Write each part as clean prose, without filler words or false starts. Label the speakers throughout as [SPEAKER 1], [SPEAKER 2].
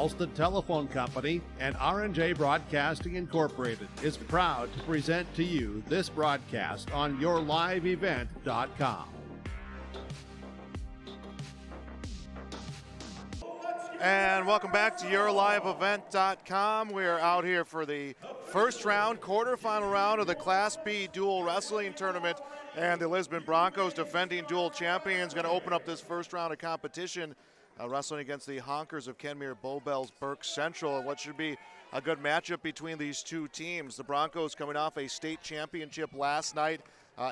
[SPEAKER 1] Ralston Telephone Company and R&J Broadcasting Incorporated is proud to present to you this broadcast on yourliveevent.com.
[SPEAKER 2] And welcome back to yourliveevent.com. We are out here for the first round, quarterfinal round of the Class B dual wrestling tournament. And the Lisbon Broncos, defending dual champions, going to open up this first round of competition, wrestling against the Honkers of Kenmare, Bowbells, Burke Central, and what should be a good matchup between these two teams. The Broncos coming off a state championship last night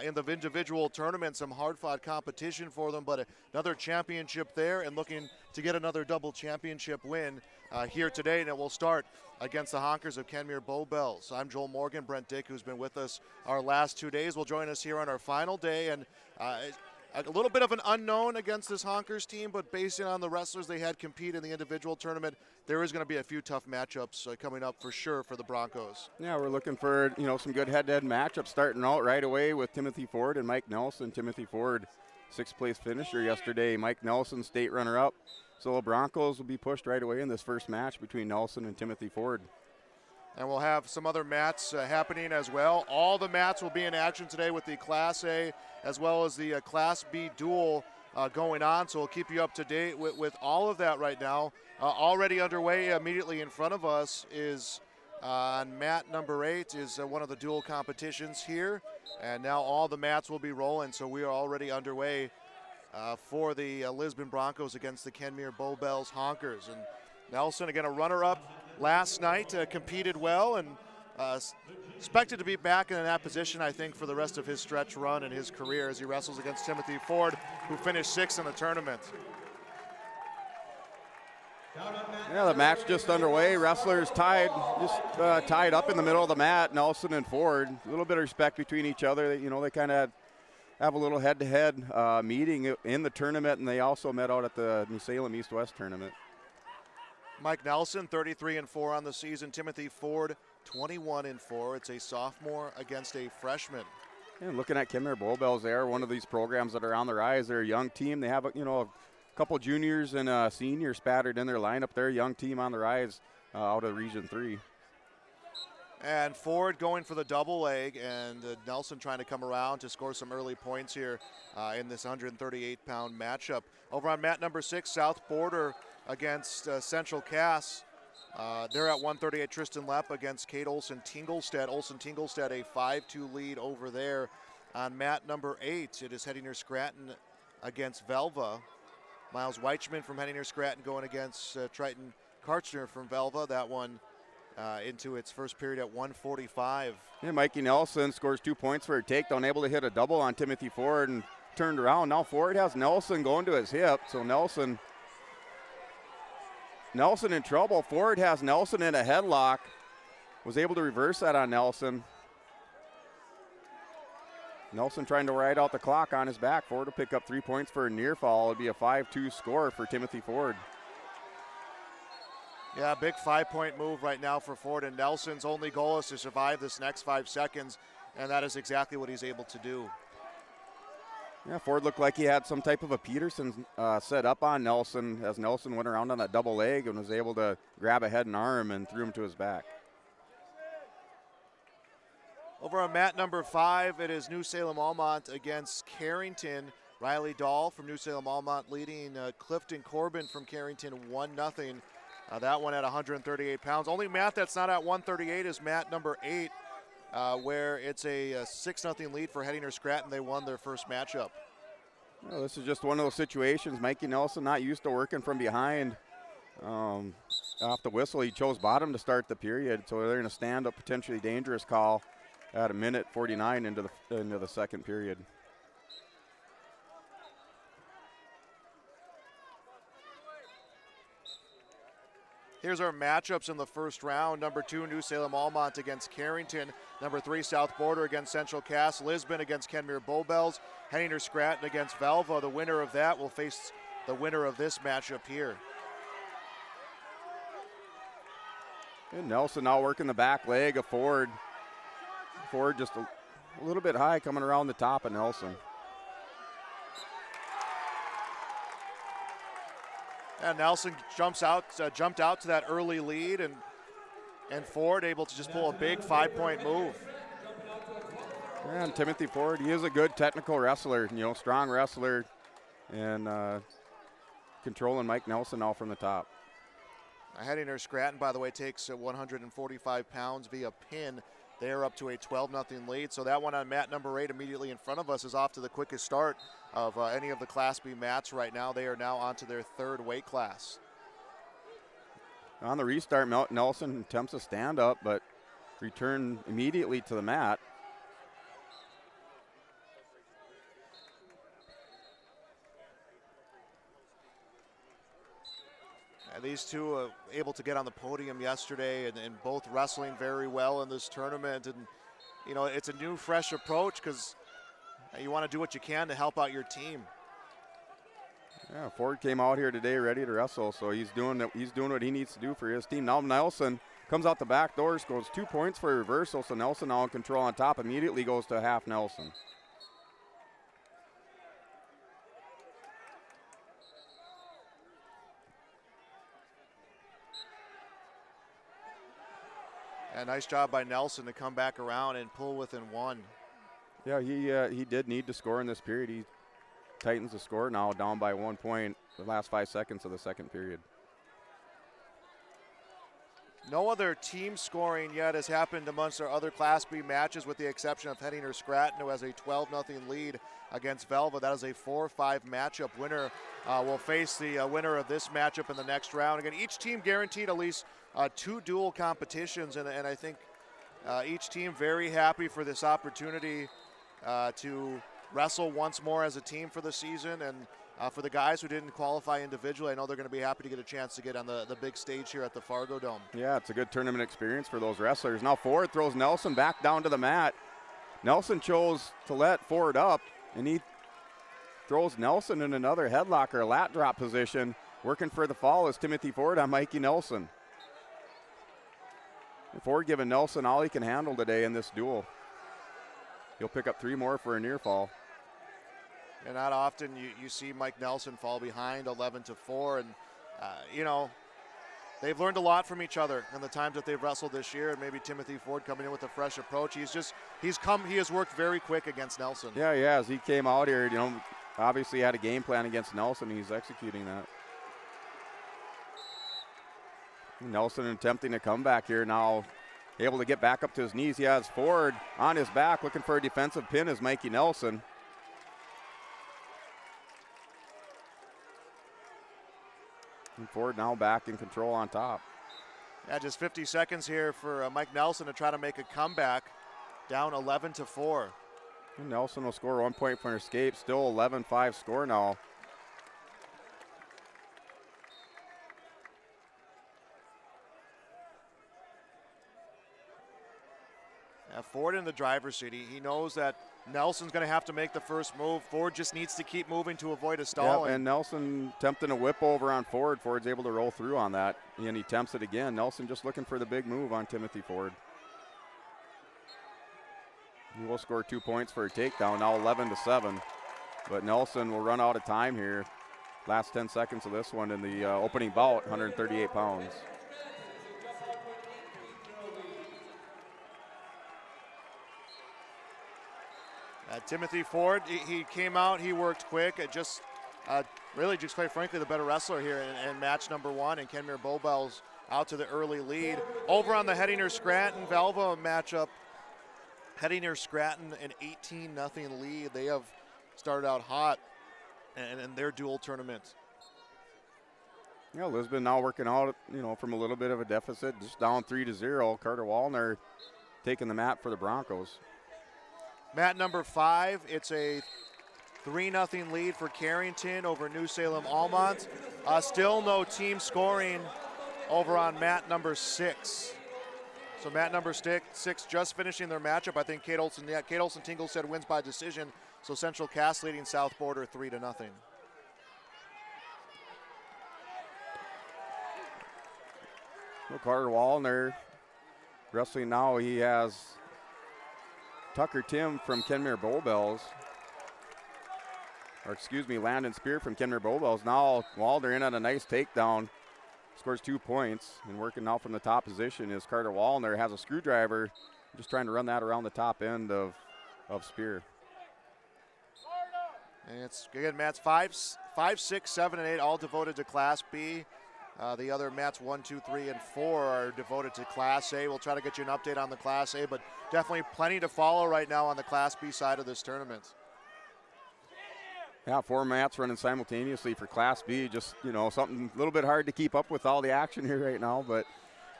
[SPEAKER 2] in the individual tournament, some hard-fought competition for them, but another championship there and looking to get another double championship win here today. And it will start against the Honkers of Kenmare Bowbells. I'm Joel Morgan. Brent Dick, who's been with us our last 2 days, will join us here on our final day. And a little bit of an unknown against this Honkers team, but based on the wrestlers they had compete in the individual tournament, there is going to be a few tough matchups coming up for sure for the Broncos.
[SPEAKER 3] Yeah, we're looking for some good head-to-head matchups starting out right away with Timothy Ford and Mike Nelson. Timothy Ford, sixth-place finisher yesterday. Mike Nelson, state runner-up. So the Broncos will be pushed right away in this first match between Nelson and Timothy Ford.
[SPEAKER 2] And we'll have some other mats happening as well. All the mats will be in action today with the Class A as well as the Class B duel going on. So we'll keep you up to date with all of that right now. Already underway immediately in front of us is on mat number 8 is one of the dual competitions here. And now all the mats will be rolling. So we are already underway for the Lisbon Broncos against the Kenmare Bowbells Honkers. And Nelson, again, a runner-up last night, competed well and expected to be back in that position, I think, for the rest of his stretch run and his career as he wrestles against Timothy Ford, who finished 6th in the tournament.
[SPEAKER 3] Yeah, the match just underway. Wrestlers tied up in the middle of the mat, Nelson and Ford. A little bit of respect between each other. They kind of have a little head-to-head meeting in the tournament, and they also met out at the New Salem East-West tournament.
[SPEAKER 2] Mike Nelson, 33-4 on the season. Timothy Ford, 21-4. It's a sophomore against a freshman.
[SPEAKER 3] And looking at Kenmare Bowbells, they are one of these programs that are on the rise. They're a young team. They have a couple juniors and a senior spattered in their lineup. They're a young team on the rise out of Region 3.
[SPEAKER 2] And Ford going for the double leg, and Nelson trying to come around to score some early points here in this 138-pound matchup. Over on mat number 6, South Border against Central Cass. They're at 138. Tristan Lepp against Kate Olsen-Tingelstead. Olsen-Tingelstead a 5-2 lead over there. On mat number 8, it is Hettinger Scranton against Velva. Miles Weichman from Hettinger Scranton going against Triton Karchner from Velva. That one into its first period at 145.
[SPEAKER 3] Yeah, Mikey Nelson scores 2 points for a takedown, able to hit a double on Timothy Ford and turned around. Now Ford has Nelson going to his hip, so Nelson in trouble. Ford has Nelson in a headlock. Was able to reverse that on Nelson. Nelson trying to ride out the clock on his back. Ford will pick up 3 points for a near fall. It'd be a 5-2 score for Timothy Ford.
[SPEAKER 2] Yeah, big 5-point move right now for Ford, and Nelson's only goal is to survive this next 5 seconds, and that is exactly what he's able to do.
[SPEAKER 3] Yeah, Ford looked like he had some type of a Peterson set up on Nelson as Nelson went around on that double leg and was able to grab a head and arm and threw him to his back.
[SPEAKER 2] Over on mat number 5, it is New Salem Almont against Carrington. Riley Dahl from New Salem Almont leading Clifton Corbin from Carrington 1-0. That one at 138 pounds. Only mat that's not at 138 is mat number 8, where it's a 6-0 lead for Hettinger Scranton. They won their first matchup.
[SPEAKER 3] Well, this is just one of those situations. Mikey Nelson not used to working from behind. Off the whistle, he chose bottom to start the period, so they're going to stand up potentially dangerous call at 1:49 into the second period.
[SPEAKER 2] Here's our matchups in the first round. Number 2, New Salem Almont against Carrington. Number 3, South Border against Central Cass. Lisbon against Kenmare Bowbells. Hettinger Scranton against Velva. The winner of that will face the winner of this matchup here.
[SPEAKER 3] And Nelson now working the back leg of Ford. Ford just a little bit high coming around the top of Nelson.
[SPEAKER 2] And Nelson jumped out to that early lead, and Ford able to just pull a big 5-point move.
[SPEAKER 3] And Timothy Ford, he is a good technical wrestler, strong wrestler, and controlling Mike Nelson now from the top.
[SPEAKER 2] Hettinger Scranton, by the way, takes 145 pounds via pin. They are up to a 12-0 lead. So that one on mat number 8 immediately in front of us is off to the quickest start of any of the Class B mats right now. They are now on to their 3rd weight class.
[SPEAKER 3] On the restart, Nelson attempts a stand-up, but return immediately to the mat.
[SPEAKER 2] These two able to get on the podium yesterday and both wrestling very well in this tournament. And, it's a new, fresh approach because you want to do what you can to help out your team.
[SPEAKER 3] Yeah, Ford came out here today ready to wrestle, so he's doing what he needs to do for his team. Now Nelson comes out the back door, scores 2 points for a reversal, so Nelson now in control on top, immediately goes to half Nelson.
[SPEAKER 2] A nice job by Nelson to come back around and pull within 1.
[SPEAKER 3] Yeah, he did need to score in this period. He tightens the score now, down by 1 point the last 5 seconds of the second period.
[SPEAKER 2] No other team scoring yet has happened amongst our other Class B matches with the exception of Hettinger Scranton, who has a 12-0 lead against Velva. That is a 4-5 matchup. Winner will face the winner of this matchup in the next round. Again, each team guaranteed at least 2 dual competitions, and I think each team very happy for this opportunity to wrestle once more as a team for the season. And for the guys who didn't qualify individually, I know they're going to be happy to get a chance to get on the big stage here at the Fargo Dome.
[SPEAKER 3] Yeah, it's a good tournament experience for those wrestlers. Now Ford throws Nelson back down to the mat. Nelson chose to let Ford up, and he throws Nelson in another headlock or lat drop position. Working for the fall is Timothy Ford on Mikey Nelson. Ford giving Nelson all he can handle today in this duel. He'll pick up 3 more for a near fall.
[SPEAKER 2] And not often you see Mike Nelson fall behind 11-4, and they've learned a lot from each other in the times that they've wrestled this year. And maybe Timothy Ford coming in with a fresh approach. He has worked very quick against Nelson.
[SPEAKER 3] Yeah, he has. He came out here, obviously had a game plan against Nelson. He's executing that. Nelson attempting to come back here now, able to get back up to his knees. He has Ford on his back, looking for a defensive pin as Mikey Nelson. And Ford now back in control on top.
[SPEAKER 2] Yeah, just 50 seconds here for Mike Nelson to try to make a comeback, down 11-4.
[SPEAKER 3] And Nelson will score 1 point for an escape, still 11-5 score now.
[SPEAKER 2] Ford in the driver's seat. He knows that Nelson's going to have to make the first move. Ford just needs to keep moving to avoid a stall.
[SPEAKER 3] Yep, and Nelson attempting a whip over on Ford. Ford's able to roll through on that, and he attempts it again. Nelson just looking for the big move on Timothy Ford. He will score 2 points for a takedown, now 11-7. But Nelson will run out of time here. Last 10 seconds of this one in the opening bout, 138 pounds.
[SPEAKER 2] Timothy Ford, he came out, he worked quick. Really just quite frankly the better wrestler here in match number 1, and Kenmare Bowbells out to the early lead. Over on the Hettinger Scranton Velva matchup, Hettinger Scranton an 18-0 lead. They have started out hot in their dual tournament.
[SPEAKER 3] Yeah, Lisbon now working out, from a little bit of a deficit, just down 3-0. Carter Wallner taking the mat for the Broncos.
[SPEAKER 2] Mat number 5, it's a 3-0 lead for Carrington over New Salem Almont. Still no team scoring over on mat number 6. So mat number 6 just finishing their matchup. I think Kate Olson Tingle said wins by decision. So Central Cass leading South Border 3-0.
[SPEAKER 3] Well, Carter Wallner wrestling now. He has Tucker Tim from Kenmare Bowbells. Landon Spear from Kenmare Bowbells. Now Wallner in on a nice takedown. Scores 2 points, and working now from the top position is Carter Wallner. Has a screwdriver, just trying to run that around the top end of Spear.
[SPEAKER 2] And it's, again, mats 5, 6, 7, and 8, all devoted to Class B. The other mats 1, 2, 3, and 4 are devoted to Class A. We'll try to get you an update on the Class A, but definitely plenty to follow right now on the Class B side of this tournament.
[SPEAKER 3] Yeah, 4 mats running simultaneously for Class B. Just, something a little bit hard to keep up with all the action here right now, but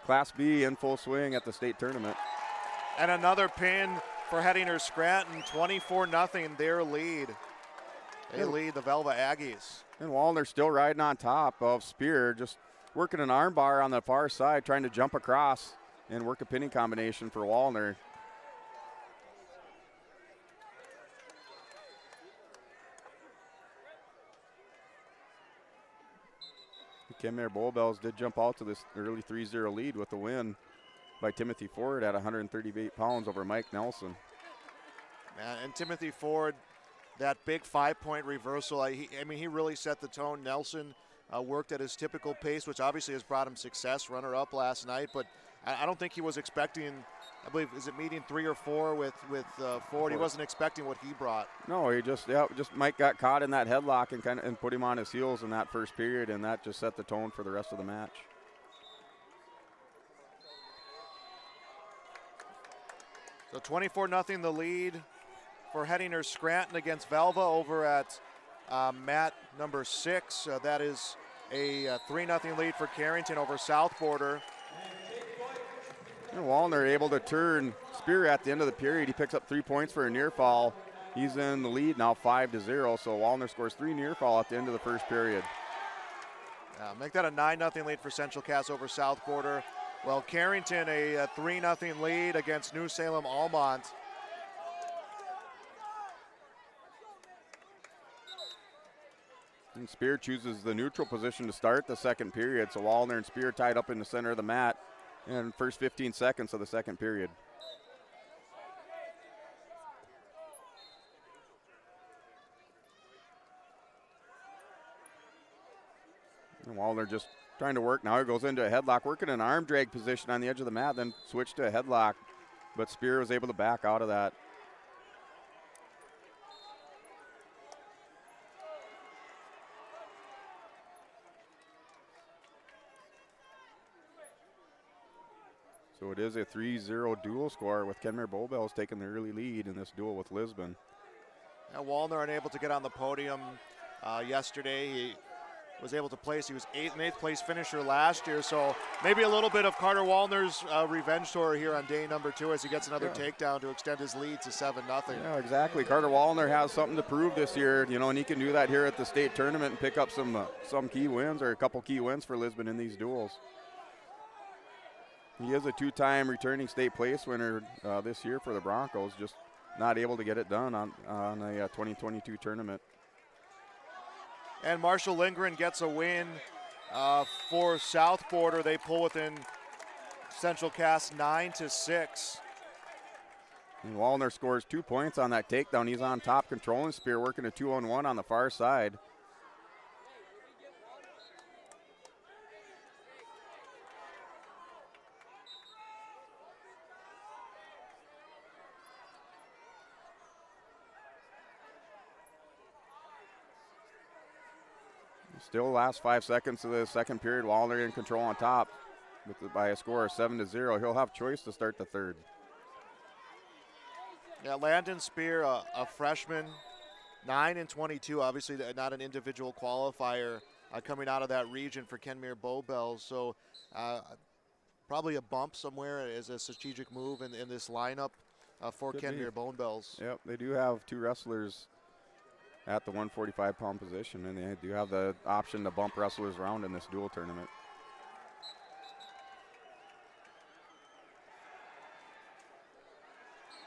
[SPEAKER 3] Class B in full swing at the state tournament.
[SPEAKER 2] And another pin for Hettinger Scranton, 24-0 their lead. They lead the Velva Aggies.
[SPEAKER 3] And Wallner still riding on top of Spear, just working an arm bar on the far side, trying to jump across and work a pinning combination for Wallner. The Kenmare Bowbells did jump out to this early 3-0 lead with the win by Timothy Ford at 138 pounds over Mike Nelson.
[SPEAKER 2] And Timothy Ford, that big 5-point reversal, he really set the tone. Nelson worked at his typical pace, which obviously has brought him success, runner-up last night, but I don't think he was expecting, I believe, is it meeting 3 or 4 with Ford? He wasn't expecting what he brought.
[SPEAKER 3] No, he just Mike got caught in that headlock and put him on his heels in that first period, and that just set the tone for the rest of the match.
[SPEAKER 2] So 24-0 the lead for Hettinger Scranton against Velva over at mat number 6. That is a 3-0 lead for Carrington over South Border.
[SPEAKER 3] And Wallner able to turn Spear at the end of the period. He picks up 3 points for a near fall. He's in the lead now 5-0, so Wallner scores 3 near fall at the end of the first period.
[SPEAKER 2] Make that a 9-0 lead for Central Cass over South Border. Well, Carrington a 3-0 lead against New Salem Almont.
[SPEAKER 3] And Spear chooses the neutral position to start the second period, so Wallner and Spear tied up in the center of the mat in the first 15 seconds of the second period. And Wallner just trying to work. Now he goes into a headlock, working an arm drag position on the edge of the mat, then switched to a headlock, but Spear was able to back out of that. So it is a 3-0 duel score with Kenmare Bowbells taking the early lead in this duel with Lisbon.
[SPEAKER 2] And Wallner unable to get on the podium yesterday. He was able to place. He was an 8th place finisher last year, so maybe a little bit of Carter Wallner's revenge tour here on day number 2 as he gets another takedown to extend his lead to 7-0.
[SPEAKER 3] Yeah, exactly. Carter Wallner has something to prove this year, and he can do that here at the state tournament and pick up some key wins or a couple key wins for Lisbon in these duels. He is a 2-time returning state place winner this year for the Broncos, just not able to get it done on a 2022 tournament.
[SPEAKER 2] And Marshall Lindgren gets a win for South Border. They pull within Central Cass 9-6.
[SPEAKER 3] And Wallner scores 2 points on that takedown. He's on top, controlling Spear, working a 2-on-1 on the far side. Still last 5 seconds of the second period. Wallner in control on top by a score of 7-0. He'll have choice to start the third.
[SPEAKER 2] Yeah, Landon Spear, a freshman, 9-22. Obviously not an individual qualifier coming out of that region for Kenmare Bowbells. So probably a bump somewhere as a strategic move in this lineup for Kenmare Bowbells.
[SPEAKER 3] Yep, they do have 2 wrestlers at the 145-pound position, and they do have the option to bump wrestlers around in this dual tournament.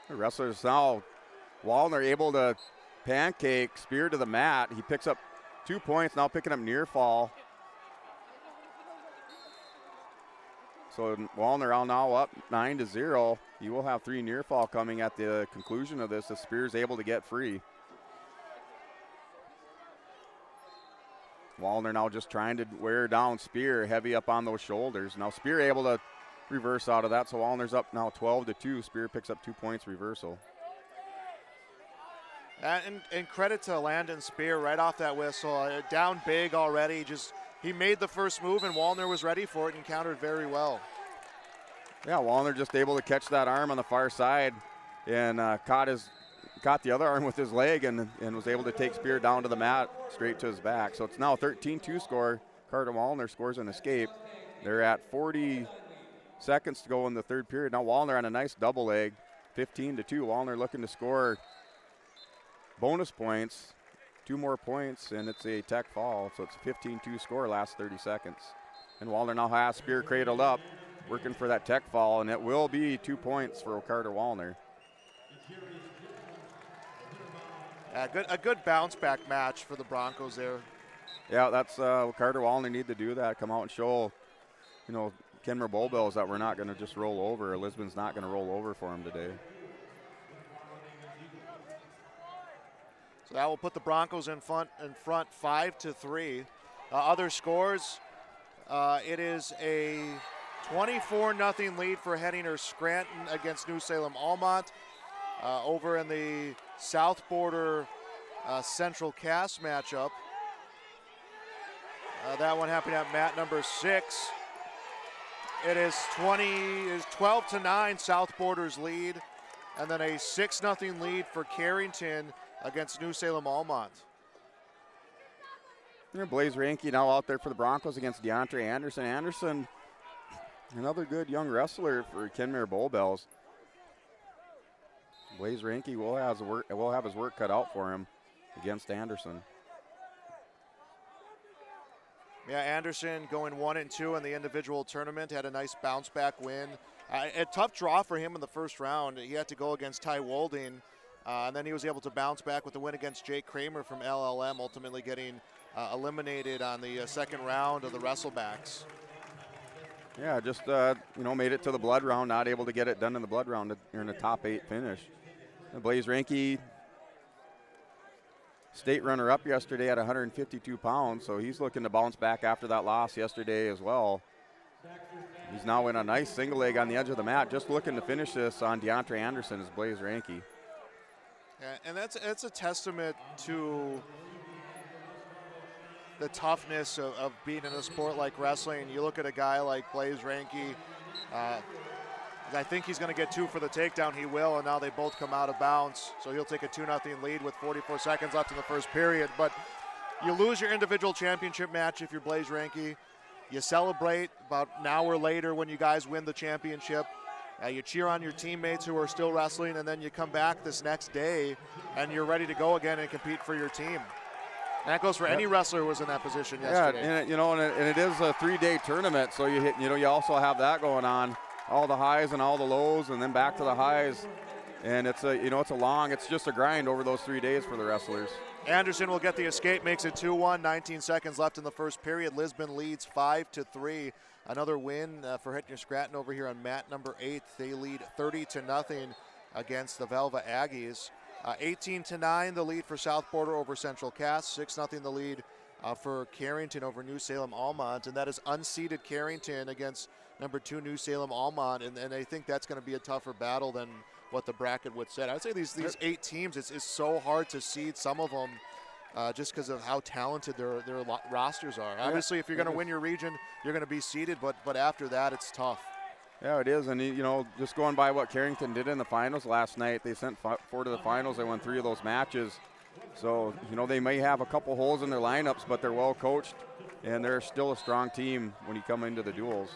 [SPEAKER 3] The wrestlers now, Wallner able to pancake Spear to the mat. He picks up 2 points, now picking up near fall. So Wallner now up 9-0. He will have 3 near fall coming at the conclusion of this if Spear's able to get free. Wallner now just trying to wear down Spear, heavy up on those shoulders. Now Spear able to reverse out of that, so Wallner's up now 12-2. Spear picks up 2 points reversal.
[SPEAKER 2] And credit to Landon Spear right off that whistle. Down big already. He made the first move, and Wallner was ready for it and countered very well.
[SPEAKER 3] Yeah, Wallner just able to catch that arm on the far side and caught the other arm with his leg and was able to take Spear down to the mat straight to his back. So it's now a 13-2 score. Carter Wallner scores an escape. They're at 40 seconds to go in the third period. Now Wallner on a nice double leg, 15-2. Wallner looking to score bonus points, 2 more points, and it's a tech fall. So it's a 15-2 score last 30 seconds. And Wallner now has Spear cradled up, working for that tech fall, and it will be 2 points for Carter Wallner.
[SPEAKER 2] A good bounce back match for the Broncos there.
[SPEAKER 3] Yeah, that's Carter Wallner need to do that. Come out and show, Kenmare Bowbells that we're not going to just roll over. Lisbon's not going to roll over for him today.
[SPEAKER 2] So that will put the Broncos in front 5-3. Other scores, it is a 24-0 lead for Hettinger Scranton against New Salem Almont. Over in the South Border Central Cass matchup. That one happening at mat number 6. It is 12-9 South Border's lead, and then a 6-0 lead for Carrington against New Salem Almont.
[SPEAKER 3] Blaze Ranke now out there for the Broncos against DeAndre Anderson. Anderson, another good young wrestler for Kenmare Bowbells. Blaze Ranke will have his work cut out for him against Anderson.
[SPEAKER 2] Yeah, Anderson going 1-2 in the individual tournament, had a nice bounce back win. A tough draw for him in the first round. He had to go against Ty Wolding, and then he was able to bounce back with the win against Jake Kramer from LLM, ultimately getting eliminated on the second round of the wrestlebacks.
[SPEAKER 3] Yeah, just made it to the blood round, not able to get it done in the blood round in the top 8 finish. Blaze Ranke, state runner-up yesterday at 152 pounds, so he's looking to bounce back after that loss yesterday as well. He's now in a nice single leg on the edge of the mat, just looking to finish this on DeAndre Anderson as Blaze Ranke.
[SPEAKER 2] Yeah, and that's a testament to the toughness of being in a sport like wrestling. You look at a guy like Blaze Ranke, I think he's going to get 2 for the takedown. He will, and now they both come out of bounds. So he'll take a 2-0 lead with 44 seconds left in the first period. But you lose your individual championship match if you're Blaze Ranke. You celebrate about an hour later when you guys win the championship. You cheer on your teammates who are still wrestling, and then you come back this next day, and you're ready to go again and compete for your team. And that goes for any wrestler who was in that position yesterday.
[SPEAKER 3] Yeah, and it is a 3-day tournament, so you also have that going on. All the highs and all the lows, and then back to the highs, and it's just a grind over those 3 days for the wrestlers.
[SPEAKER 2] Anderson will get the escape, makes it 2-1. 19 seconds left in the first period. Lisbon leads 5-3. Another win for Hettinger Scranton over here on mat number 8. They lead 30-0 against the Velva Aggies. 18-9 the lead for South Border over Central Cass. 6-0 the lead for Carrington over New Salem Almont, and that is unseeded Carrington against number 2 New Salem Almont, and I think that's going to be a tougher battle than what the bracket would set. I'd say these 8 teams, it's so hard to seed some of them just because of how talented their rosters are. Obviously, if you're going to win your region, you're going to be seeded, but after that, it's tough.
[SPEAKER 3] Yeah, it is, and just going by what Carrington did in the finals last night, they sent 4 to the finals. They won 3 of those matches. So, they may have a couple holes in their lineups, but they're well coached, and they're still a strong team when you come into the duels.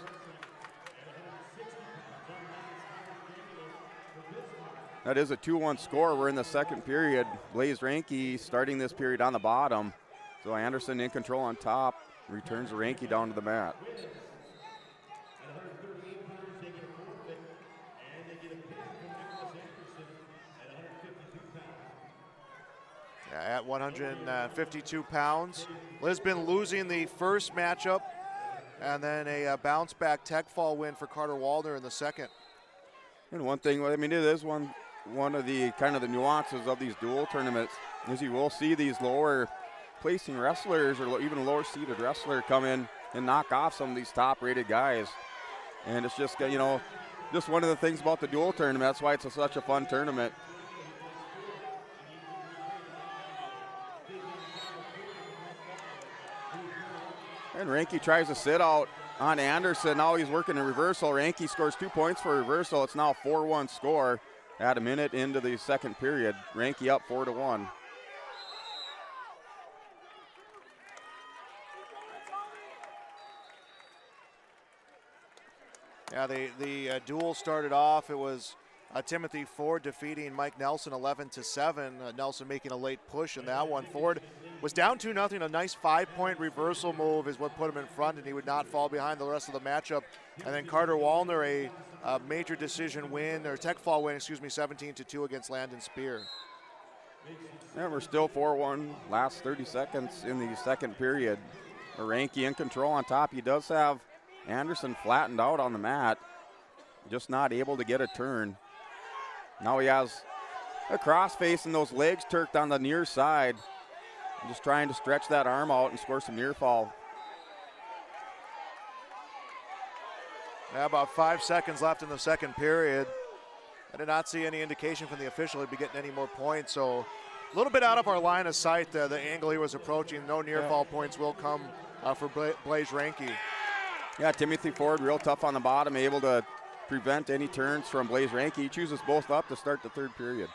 [SPEAKER 3] That is a 2-1 score. We're in the second period. Blaze Ranke starting this period on the bottom. So Anderson in control on top, returns Ranke down to the mat.
[SPEAKER 2] At 152 pounds. Lisbon losing the first matchup, and then a bounce back tech fall win for Carter Wallner in the second.
[SPEAKER 3] And one thing, it is one of the kind of the nuances of these dual tournaments is you will see these lower placing wrestlers or even lower seeded wrestler come in and knock off some of these top rated guys. And it's just, just one of the things about the dual tournament. That's why it's such a fun tournament. And Ranke tries to sit out on Anderson. Now he's working a reversal. Ranke scores 2 points for a reversal. It's now a 4-1 score at a minute into the second period. Ranke up 4-1.
[SPEAKER 2] Yeah, the duel started off. It was Timothy Ford defeating Mike Nelson 11-7. Nelson making a late push in that one. Ford was down 2-0. A nice 5-point reversal move is what put him in front, and he would not fall behind the rest of the matchup. And then Carter Wallner, a major decision win, or tech fall win, 17-2 against Landon Spear.
[SPEAKER 3] Yeah, we're still 4-1, last 30 seconds in the second period. Ranke in control on top. He does have Anderson flattened out on the mat, just not able to get a turn. Now he has a crossface and those legs turked on the near side. Just trying to stretch that arm out and score some near fall.
[SPEAKER 2] Yeah, about 5 seconds left in the second period. I did not see any indication from the official he'd be getting any more points, so a little bit out of our line of sight, the angle he was approaching. No near fall points will come for Blaze Ranke.
[SPEAKER 3] Yeah, Timothy Ford real tough on the bottom, able to prevent any turns from Blaze Ranke. He chooses both up to start the third period.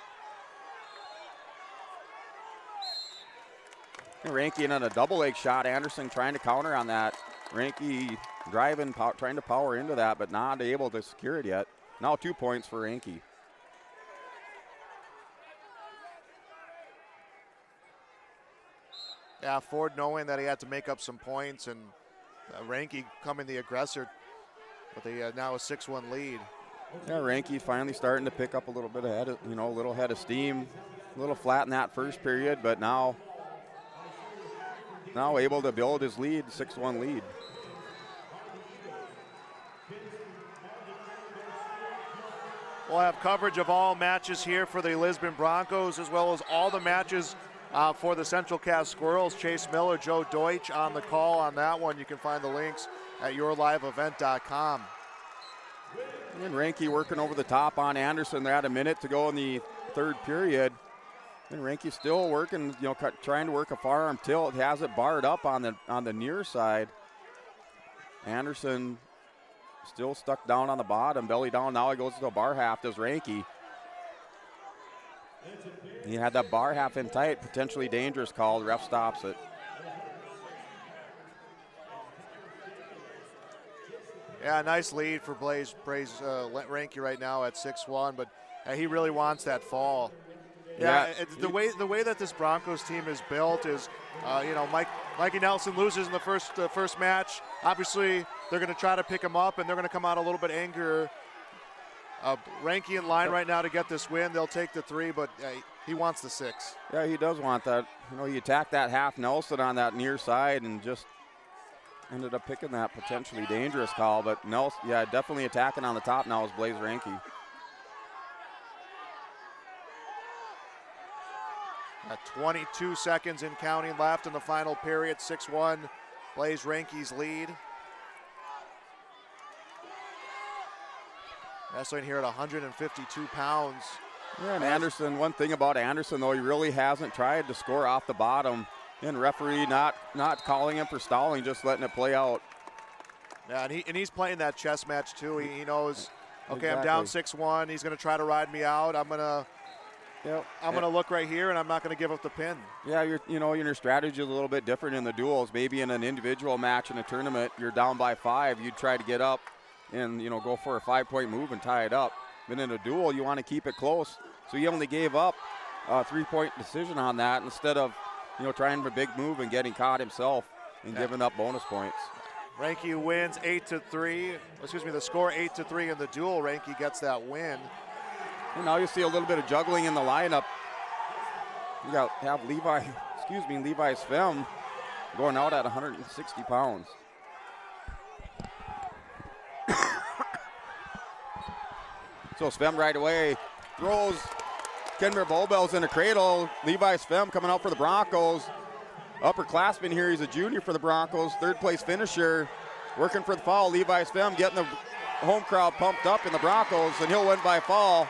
[SPEAKER 3] Ranke in on a double leg shot. Anderson trying to counter on that. Ranke driving, trying to power into that, but not able to secure it yet. Now 2 points for Ranke.
[SPEAKER 2] Yeah, Ford knowing that he had to make up some points, and Ranke coming the aggressor with now a 6-1 lead.
[SPEAKER 3] Yeah, Ranke finally starting to pick up a little bit ahead, a little head of steam. A little flat in that first period, but now able to build his lead, 6-1 lead.
[SPEAKER 2] We'll have coverage of all matches here for the Lisbon Broncos, as well as all the matches for the Central Cass Squirrels. Chase Miller, Joe Deutsch on the call on that one. You can find the links at yourliveevent.com.
[SPEAKER 3] And Ranke working over the top on Anderson. They're at a minute to go in the third period. And Ranke still working, trying to work a forearm tilt. He has it barred up on the near side. Anderson still stuck down on the bottom, belly down. Now he goes to the bar half, does Ranke. He had that bar half in tight, potentially dangerous call. The ref stops it.
[SPEAKER 2] Yeah, nice lead for Blaze Ranke right now at 6-1, but he really wants that fall. Yeah, the way that this Broncos team is built is, Mikey Nelson loses in the first match. Obviously, they're going to try to pick him up, and they're going to come out a little bit angrier. Ranke in line right now to get this win. They'll take the 3, but he wants the 6.
[SPEAKER 3] Yeah, he does want that. He attacked that half Nelson on that near side and just ended up picking that potentially dangerous call. But Nelson, definitely attacking on the top now is Blaze Ranke.
[SPEAKER 2] 22 seconds and counting left in the final period. 6-1, Blaze Ranke's lead. Wrestling here at 152 pounds.
[SPEAKER 3] Yeah, and Anderson, one thing about Anderson, though, he really hasn't tried to score off the bottom. And referee not calling him for stalling, just letting it play out.
[SPEAKER 2] Yeah, and he's playing that chess match, too. He knows, okay,
[SPEAKER 3] Exactly.
[SPEAKER 2] I'm down 6-1. He's going to try to ride me out. I'm going to look right here, and I'm not going to give up the pin.
[SPEAKER 3] Yeah, your strategy is a little bit different in the duels. Maybe in an individual match in a tournament, you're down by 5. You'd try to get up and, go for a 5-point move and tie it up. But in a duel, you want to keep it close. So he only gave up a 3-point decision on that instead of, trying for a big move and getting caught himself and giving up bonus points.
[SPEAKER 2] Ranke wins 8-3. The score 8-3 in the duel. Ranke gets that win.
[SPEAKER 3] And now you see a little bit of juggling in the lineup. You have Levi Svem going out at 160 pounds. So Svem right away throws Kenmare Bowbells in a cradle. Levi Svem coming out for the Broncos. upperclassman here. He's a junior for the Broncos, third place finisher, working for the fall. Levi Svem getting the home crowd pumped up in the Broncos, and he'll win by fall.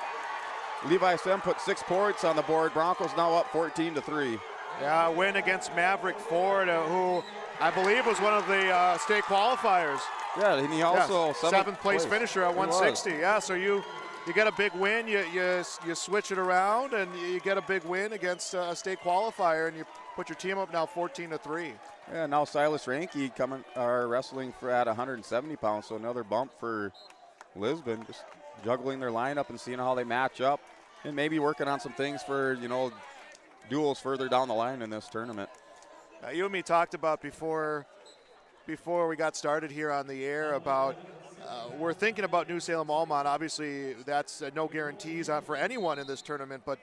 [SPEAKER 3] Levi Svem put 6 points on the board. Broncos now up 14-3.
[SPEAKER 2] Yeah, a win against Maverick Ford, who I believe was one of the state qualifiers.
[SPEAKER 3] Yeah, and he also
[SPEAKER 2] seventh place finisher at 160. Yeah, so you get a big win, you switch it around, and you get a big win against a state qualifier, and you put your team up now 14-3.
[SPEAKER 3] Yeah, now Silas Ranke wrestling at 170 pounds, so another bump for Lisbon, just juggling their lineup and seeing how they match up, and maybe working on some things for, duels further down the line in this tournament.
[SPEAKER 2] You and me talked about before we got started here on the air about we're thinking about New Salem Almont. Obviously, that's no guarantees for anyone in this tournament, but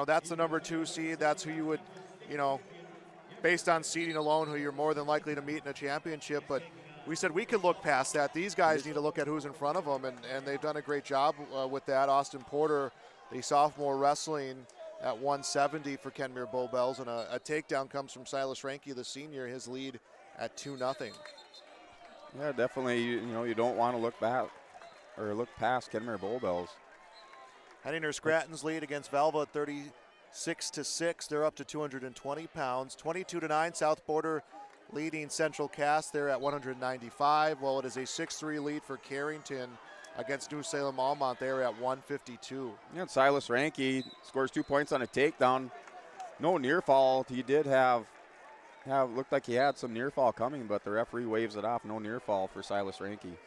[SPEAKER 2] that's the number 2 seed. That's who you would, based on seeding alone, who you're more than likely to meet in a championship. But we said we could look past that. These guys need to look at who's in front of them, and they've done a great job with that. Austin Porter, the sophomore, wrestling at 170 for Kenmare Bowbells, and a takedown comes from Silas Ranke, the senior, his lead at 2-0.
[SPEAKER 3] Yeah, definitely. You don't want to look back or look past Kenmare Bowbells.
[SPEAKER 2] Henninger Scranton's lead against Velva at 36-6. They're up to 220 pounds. 22-9. South Border leading Central Cass. They're at 195. Well, it is a 6-3 lead for Carrington against New Salem Almont. They're at 152.
[SPEAKER 3] Yeah, Silas Ranke scores 2 points on a takedown. No near fall. He did looked like he had some near fall coming, but the referee waves it off. No near fall for Silas Ranke.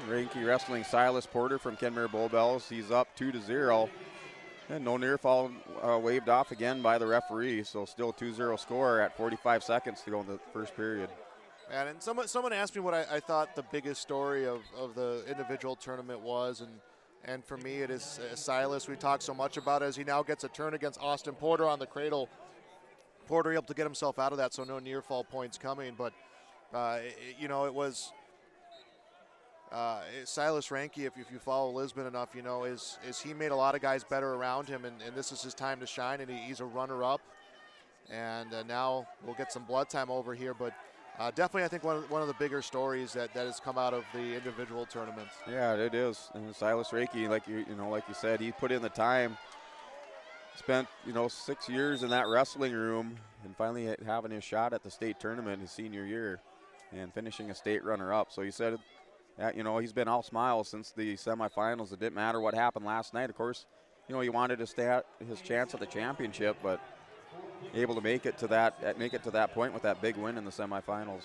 [SPEAKER 3] Ranke wrestling Silas Porter from Kenmare Bowbells. He's up 2-0. And no near fall waved off again by the referee, so still 2-0 score at 45 seconds to go in the first period.
[SPEAKER 2] And someone asked me what I thought the biggest story of the individual tournament was, and for me it is Silas. We talked so much about it as he now gets a turn against Austin Porter on the cradle. Porter able to get himself out of that, so no near fall points coming, but it was Silas Ranke, if you follow Lisbon enough, is he made a lot of guys better around him, and this is his time to shine, and he's a runner-up. And now we'll get some blood time over here, but definitely I think one of the bigger stories that has come out of the individual tournaments.
[SPEAKER 3] Yeah, it is. And Silas Ranke, like you said, he put in the time, spent 6 years in that wrestling room, and finally having his shot at the state tournament his senior year, and finishing a state runner-up. So he said, he's been all smiles since the semifinals. It didn't matter what happened last night. Of course, he wanted to stay at his chance at the championship, but able to make it to that point with that big win in the semifinals.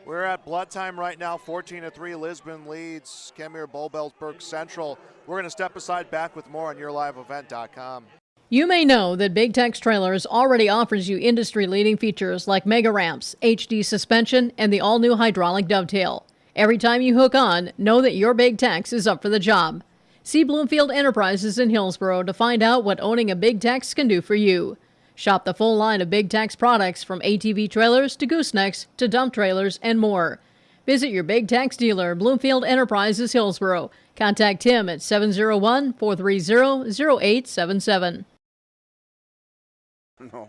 [SPEAKER 2] We're at blood time right now. 14-3. Lisbon leads Kenmare Bowbells Burke Central. We're going to step aside, back with more on YourLiveEvent.com.
[SPEAKER 4] You may know that Big Tex Trailers already offers you industry-leading features like mega ramps, HD suspension, and the all-new hydraulic dovetail. Every time you hook on, know that your Big Tex is up for the job. See Bloomfield Enterprises in Hillsboro to find out what owning a Big Tex can do for you. Shop the full line of Big Tex products from ATV trailers to goosenecks to dump trailers and more. Visit your Big Tex dealer, Bloomfield Enterprises, Hillsboro. Contact him at 701-430-0877.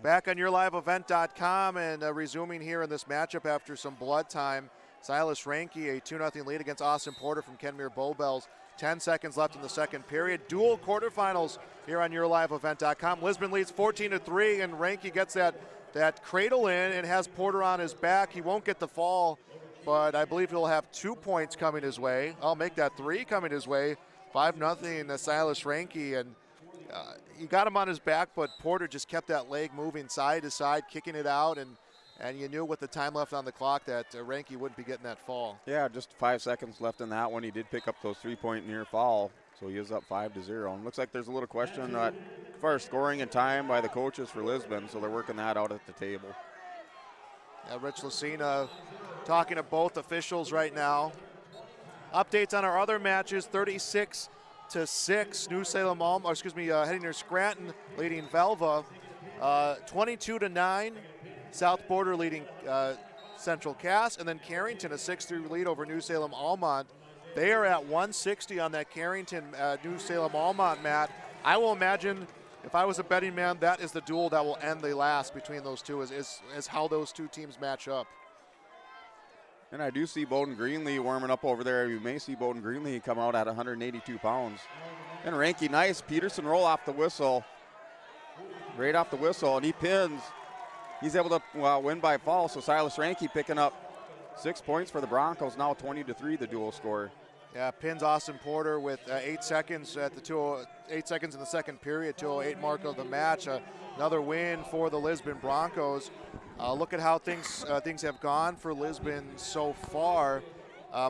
[SPEAKER 2] Back on YourLiveEvent.com and resuming here in this matchup after some blood time. Silas Ranke, a 2-0 lead against Austin Porter from Kenmare Bowbells. 10 seconds left in the second period. Dual quarterfinals here on YourLiveEvent.com. Lisbon leads 14-3, and Ranke gets that cradle in and has Porter on his back. He won't get the fall, but I believe he'll have 2 points coming his way. I'll make that 3 coming his way. 5-0 Silas Ranke, and he got him on his back, but Porter just kept that leg moving side to side, kicking it out, and you knew with the time left on the clock that Ranke wouldn't be getting that fall.
[SPEAKER 3] Yeah, just 5 seconds left in that one. He did pick up those 3-point near fall, so he is up 5-0. And looks like there's a little question as far as scoring and time by the coaches for Lisbon, so they're working that out at the table.
[SPEAKER 2] Rich Lucina talking to both officials right now. Updates on our other matches: 36-6, New Salem Henninger Scranton leading Velva. 22-9. South Border leading Central Cass, and then Carrington a 6-3 lead over New Salem Almont. They are at 160 on that Carrington New Salem Almont mat. I will imagine, if I was a betting man, that is the duel that will end the last between those two, is how those two teams match up.
[SPEAKER 3] And I do see Bowden Greenlee warming up over there. You may see Bowden Greenlee come out at 182 pounds. And Ranky, nice Peterson roll off the whistle. Right off the whistle, and he pins. He's able to win by fall, so Silas Ranky picking up 6 points for the Broncos, now 20-3 the dual score.
[SPEAKER 2] Yeah, pins Austin Porter with 8 seconds at the 8 seconds in the second period, 2:08 mark of the match. Another win for the Lisbon Broncos. Look at how things have gone for Lisbon so far.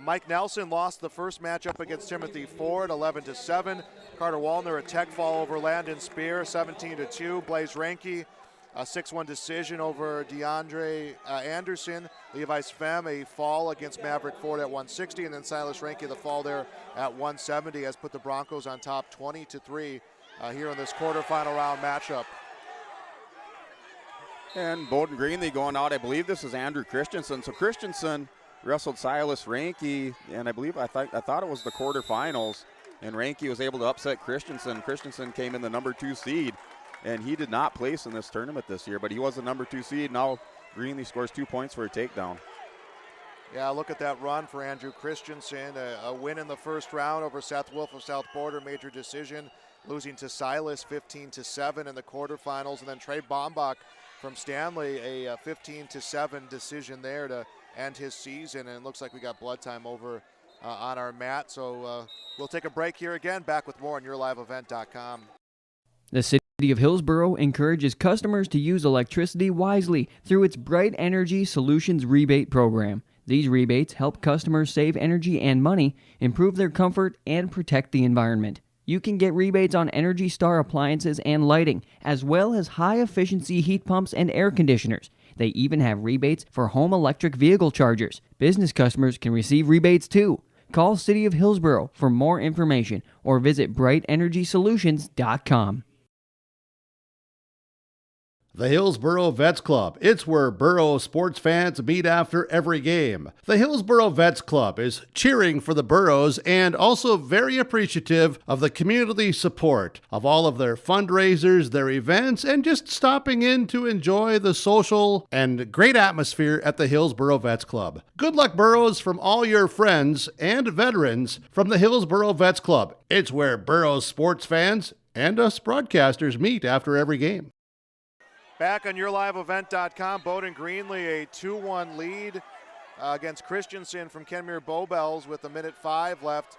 [SPEAKER 2] Mike Nelson lost the first matchup against Timothy Ford, 11-7. Carter Wallner, a tech fall over Landon Spear, 17-2. Blaze Ranky, a 6-1 decision over DeAndre Anderson. Levi Svem, a fall against Maverick Ford at 160, and then Silas Ranky, the fall there at 170, has put the Broncos on top 20-3 here in this quarterfinal round matchup.
[SPEAKER 3] And Bowden Greenlee going out. I believe this is Andrew Christensen. So Christensen wrestled Silas Ranky, and I thought it was the quarterfinals, and Ranky was able to upset Christensen. Christensen came in the number 2 seed, and he did not place in this tournament this year, but he was the number 2 seed. Now Greenlee scores 2 points for a takedown.
[SPEAKER 2] Yeah, look at that run for Andrew Christensen. A win in the first round over Seth Wolf of South Border, major decision, losing to Silas 15-7 in the quarterfinals, and then Trey Bombach from Stanley, a 15-7 decision there to end his season, and it looks like we got blood time over on our mat. So we'll take a break here again, back with more on YourLiveEvent.com.
[SPEAKER 5] The City of Hillsborough encourages customers to use electricity wisely through its Bright Energy Solutions rebate program. These rebates help customers save energy and money, improve their comfort, and protect the environment. You can get rebates on Energy Star appliances and lighting, as well as high-efficiency heat pumps and air conditioners. They even have rebates for home electric vehicle chargers. Business customers can receive rebates too. Call City of Hillsborough for more information or visit brightenergysolutions.com.
[SPEAKER 1] The Hillsborough Vets Club. It's where Borough sports fans meet after every game. The Hillsborough Vets Club is cheering for the Burrows and also very appreciative of the community support of all of their fundraisers, their events, and just stopping in to enjoy the social and great atmosphere at the Hillsborough Vets Club. Good luck, Burrows, from all your friends and veterans from the Hillsborough Vets Club. It's where Burrows sports fans and us broadcasters meet after every game.
[SPEAKER 2] Back on YourLiveEvent.com, Bowden Greenlee, a 2-1 lead against Christensen from Kenmare Bowbells with 1:05 left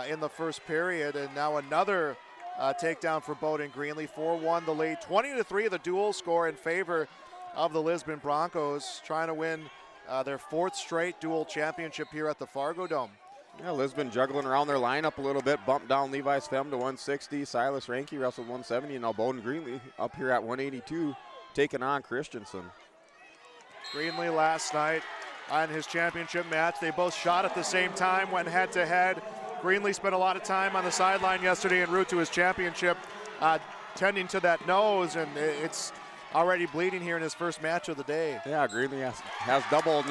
[SPEAKER 2] in the first period. And now another takedown for Bowden Greenlee, 4-1 the lead. 20-3 the dual score in favor of the Lisbon Broncos, trying to win their 4th straight dual championship here at the Fargo Dome.
[SPEAKER 3] Yeah, Lisbon juggling around their lineup a little bit, bumped down Levi Svem to 160. Silas Ranky wrestled 170, and now Bowden Greenlee up here at 182. Taking on Christensen.
[SPEAKER 2] Greenlee last night on his championship match, they both shot at the same time, went head-to-head. Greenlee spent a lot of time on the sideline yesterday en route to his championship, tending to that nose, and it's already bleeding here in his first match of the day.
[SPEAKER 3] Yeah, Greenlee has double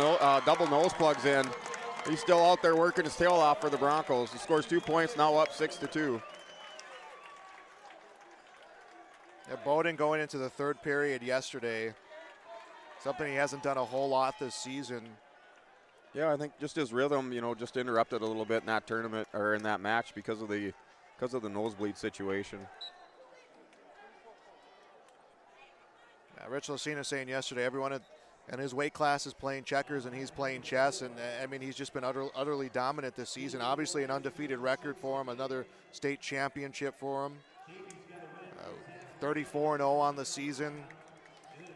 [SPEAKER 3] nose plugs in. He's still out there working his tail off for the Broncos. He scores 2 points, now up 6-2.
[SPEAKER 2] Yeah, Bowden going into the third period yesterday, something he hasn't done a whole lot this season.
[SPEAKER 3] Yeah, I think just his rhythm, just interrupted a little bit in that tournament or in that match because of the nosebleed situation.
[SPEAKER 2] Yeah, Rich Lucina saying yesterday, everyone in his weight class is playing checkers and he's playing chess, and I mean, he's just been utterly dominant this season. Obviously an undefeated record for him, another state championship for him. 34-0 on the season.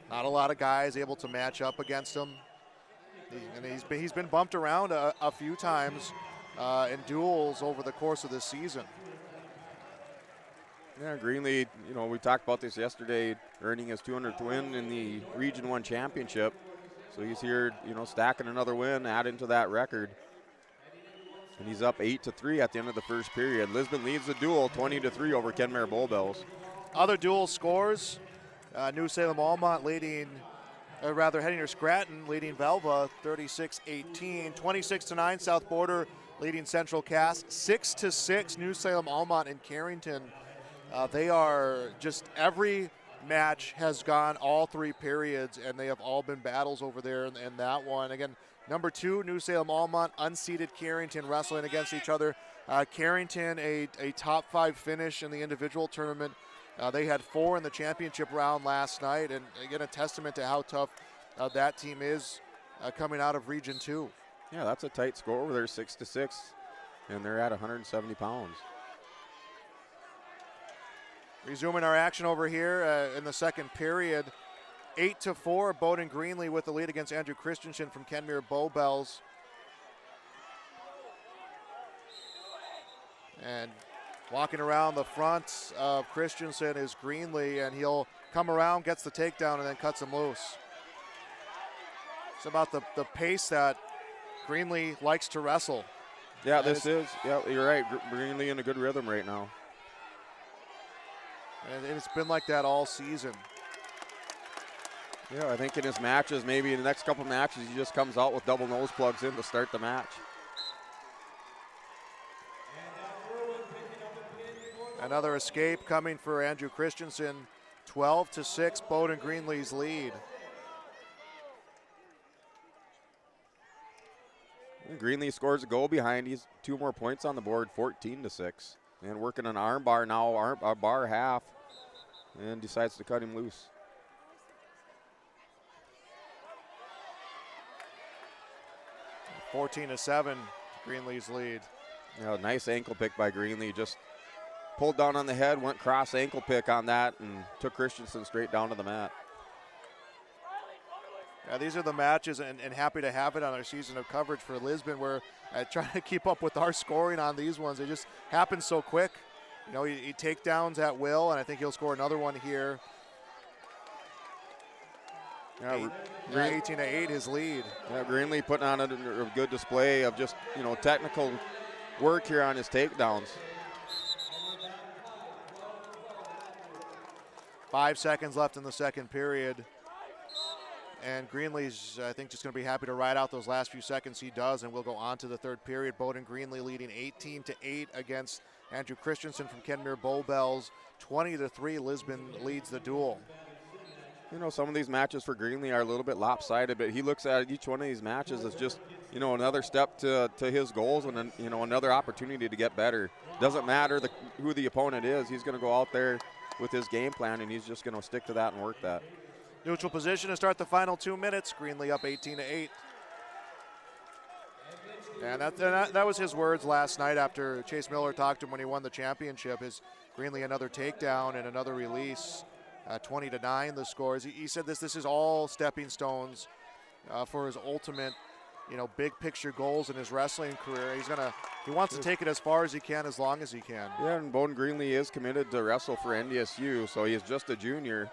[SPEAKER 2] Not a lot of guys able to match up against him. And he's been bumped around a few times in duels over the course of this season.
[SPEAKER 3] Yeah, Greenlee, we talked about this yesterday, earning his 200th win in the Region 1 championship. So he's here, stacking another win, adding to that record. And he's up 8-3 at the end of the first period. Lisbon leads the duel 20-3 over Kenmare Bowbells.
[SPEAKER 2] Other dual scores, New Salem Almont leading, Hettinger Scranton leading Velva 36-18. 26-9 South Border leading Central Cass 6-6. New Salem, Almont, and Carrington. They are just every match has gone all 3 periods, and they have all been battles over there in that one. Again, number 2, New Salem, Almont, unseeded Carrington wrestling against each other. Carrington, a top 5 finish in the individual tournament. They had 4 in the championship round last night, and again, a testament to how tough that team is coming out of Region 2.
[SPEAKER 3] Yeah, that's a tight score over there, 6-6, and they're at 170 pounds.
[SPEAKER 2] Resuming our action over here in the second period, 8-4, Bowden Greenlee with the lead against Andrew Christensen from Kenmare Bowbells. And walking around the front of Christensen is Greenlee, and he'll come around, gets the takedown, and then cuts him loose. It's about the pace that Greenlee likes to wrestle.
[SPEAKER 3] Yeah, you're right. Greenlee in a good rhythm right now.
[SPEAKER 2] And it's been like that all season.
[SPEAKER 3] Yeah, I think in his matches, maybe in the next couple matches, he just comes out with double nose plugs in to start the match.
[SPEAKER 2] Another escape coming for Andrew Christensen. 12-6, Bowden Greenlee's lead.
[SPEAKER 3] Greenlee scores a goal behind. He's 2 more points on the board, 14-6. And working an arm bar now, a bar half, and decides to cut him loose.
[SPEAKER 2] – 14-7, Greenlee's lead.
[SPEAKER 3] Yeah, nice ankle pick by Greenlee. Just pulled down on the head, went cross ankle pick on that, and took Christensen straight down to the mat.
[SPEAKER 2] Yeah, these are the matches, and happy to have it on our season of coverage for Lisbon, where trying to keep up with our scoring on these ones. It just happens so quick. You know, he takedowns at will, and I think he'll score another one here.
[SPEAKER 3] Yeah,
[SPEAKER 2] 18-8, his lead.
[SPEAKER 3] Yeah, Greenlee putting on a good display of just, technical work here on his takedowns.
[SPEAKER 2] 5 seconds left in the second period. And Greenlee's, I think, just going to be happy to ride out those last few seconds. He does, and we'll go on to the third period. Bowden Greenlee leading 18-8 against Andrew Christensen from Kenmare Bowbells. 20-3, Lisbon leads the duel.
[SPEAKER 3] Some of these matches for Greenlee are a little bit lopsided, but he looks at each one of these matches as just, another step to his goals and, another opportunity to get better. Doesn't matter who the opponent is. He's going to go out there with his game plan, and he's just going to stick to that and work that.
[SPEAKER 2] Neutral position to start the final 2 minutes. Greenlee up 18-8. And that was his words last night after Chase Miller talked to him when he won the championship. His Greenlee another takedown and another release. 20-9 the scores. He said this is all stepping stones for his ultimate, big picture goals in his wrestling career. He wants to take it as far as he can, as long as he can.
[SPEAKER 3] Yeah, and Bowden Greenlee is committed to wrestle for NDSU, so he is just a junior.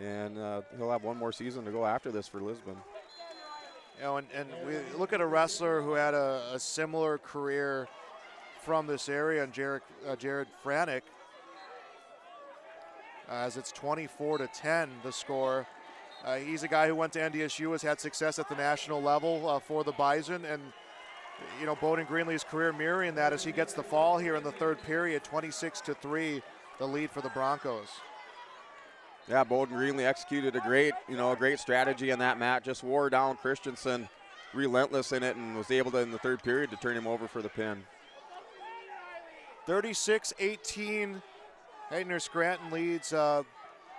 [SPEAKER 3] And he'll have one more season to go after this for Lisbon.
[SPEAKER 2] And we look at a wrestler who had a similar career from this area, and Jared Franek, as it's 24-10 the score. He's a guy who went to NDSU, has had success at the national level for the Bison, and Bowden Greenlee's career mirroring that as he gets the fall here in the third period, 26-3, the lead for the Broncos.
[SPEAKER 3] Yeah, Bowden Greenlee executed a great strategy in that match. Just wore down Christensen, relentless in it, and was able to, in the third period, to turn him over for the pin.
[SPEAKER 2] 36-18, Hayden Scranton leads the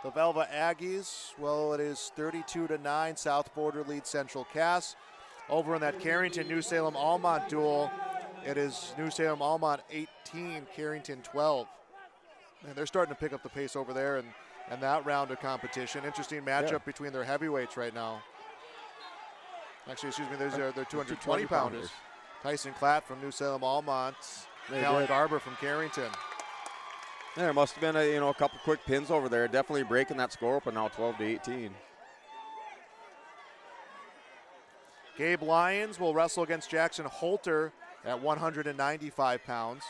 [SPEAKER 2] Velva Aggies. Well, it is 32-9. South Border leads Central Cass. Over in that Carrington New Salem Almont duel, it is New Salem Almont 18, Carrington 12. And they're starting to pick up the pace over there, and that round of competition. Interesting matchup between their heavyweights right now. Actually, excuse me, there's their 220 pounders. Tyson Klatt from New Salem Almont, Alan Garber from Carrington.
[SPEAKER 3] There must have been a couple quick pins over there. Definitely breaking that score open now, 12-18.
[SPEAKER 2] Gabe Lyons will wrestle against Jackson Holter at 195 pounds.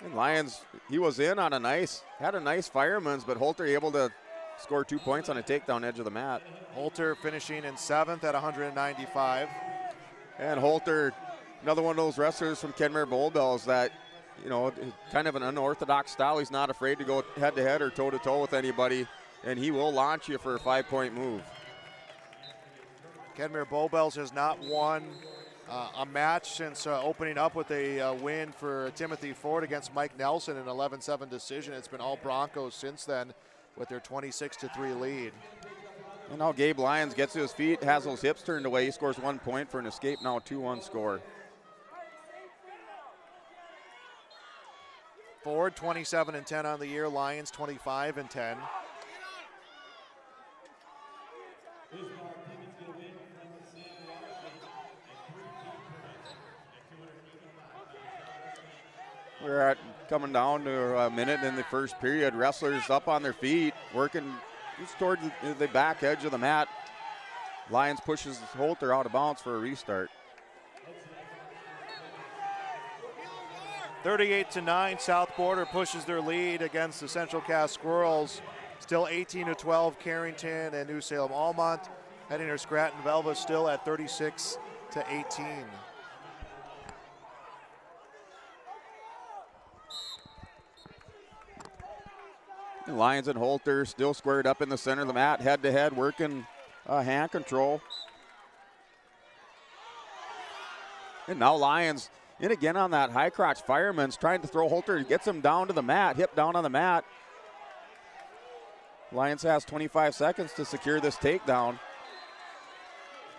[SPEAKER 3] And Lyons, he was in on had a nice fireman's, but Holter able to score 2 points on a takedown edge of the mat.
[SPEAKER 2] Holter finishing in 7th at 195.
[SPEAKER 3] And Holter, another one of those wrestlers from Kenmare Bowbells that, you know, kind of an unorthodox style. He's not afraid to go head-to-head or toe-to-toe with anybody, and he will launch you for a 5-point move.
[SPEAKER 2] Kenmare Bowbells has not won a match since opening up with a win for Timothy Ford against Mike Nelson, an 11-7 decision. It's been all Broncos since then with their 26-3 lead.
[SPEAKER 3] And now Gabe Lyons gets to his feet, has those hips turned away. He scores 1 point for an escape, now a 2-1 score.
[SPEAKER 2] Ford 27-10 on the year, Lyons 25-10.
[SPEAKER 3] We're coming down to a minute in the first period. Wrestlers up on their feet, working just toward the back edge of the mat. Lyons pushes Holter out of bounds for a restart.
[SPEAKER 2] 38-9, South Border pushes their lead against the Central Cass Squirrels. Still 18-12, Carrington and New Salem Almont. Headinger Scranton Velva still at 36-18.
[SPEAKER 3] And Lyons and Holter still squared up in the center of the mat, head-to-head, working hand control. And now Lyons in again on that high crotch. Fireman's trying to throw Holter. He gets him down to the mat, hip down on the mat. Lyons has 25 seconds to secure this takedown.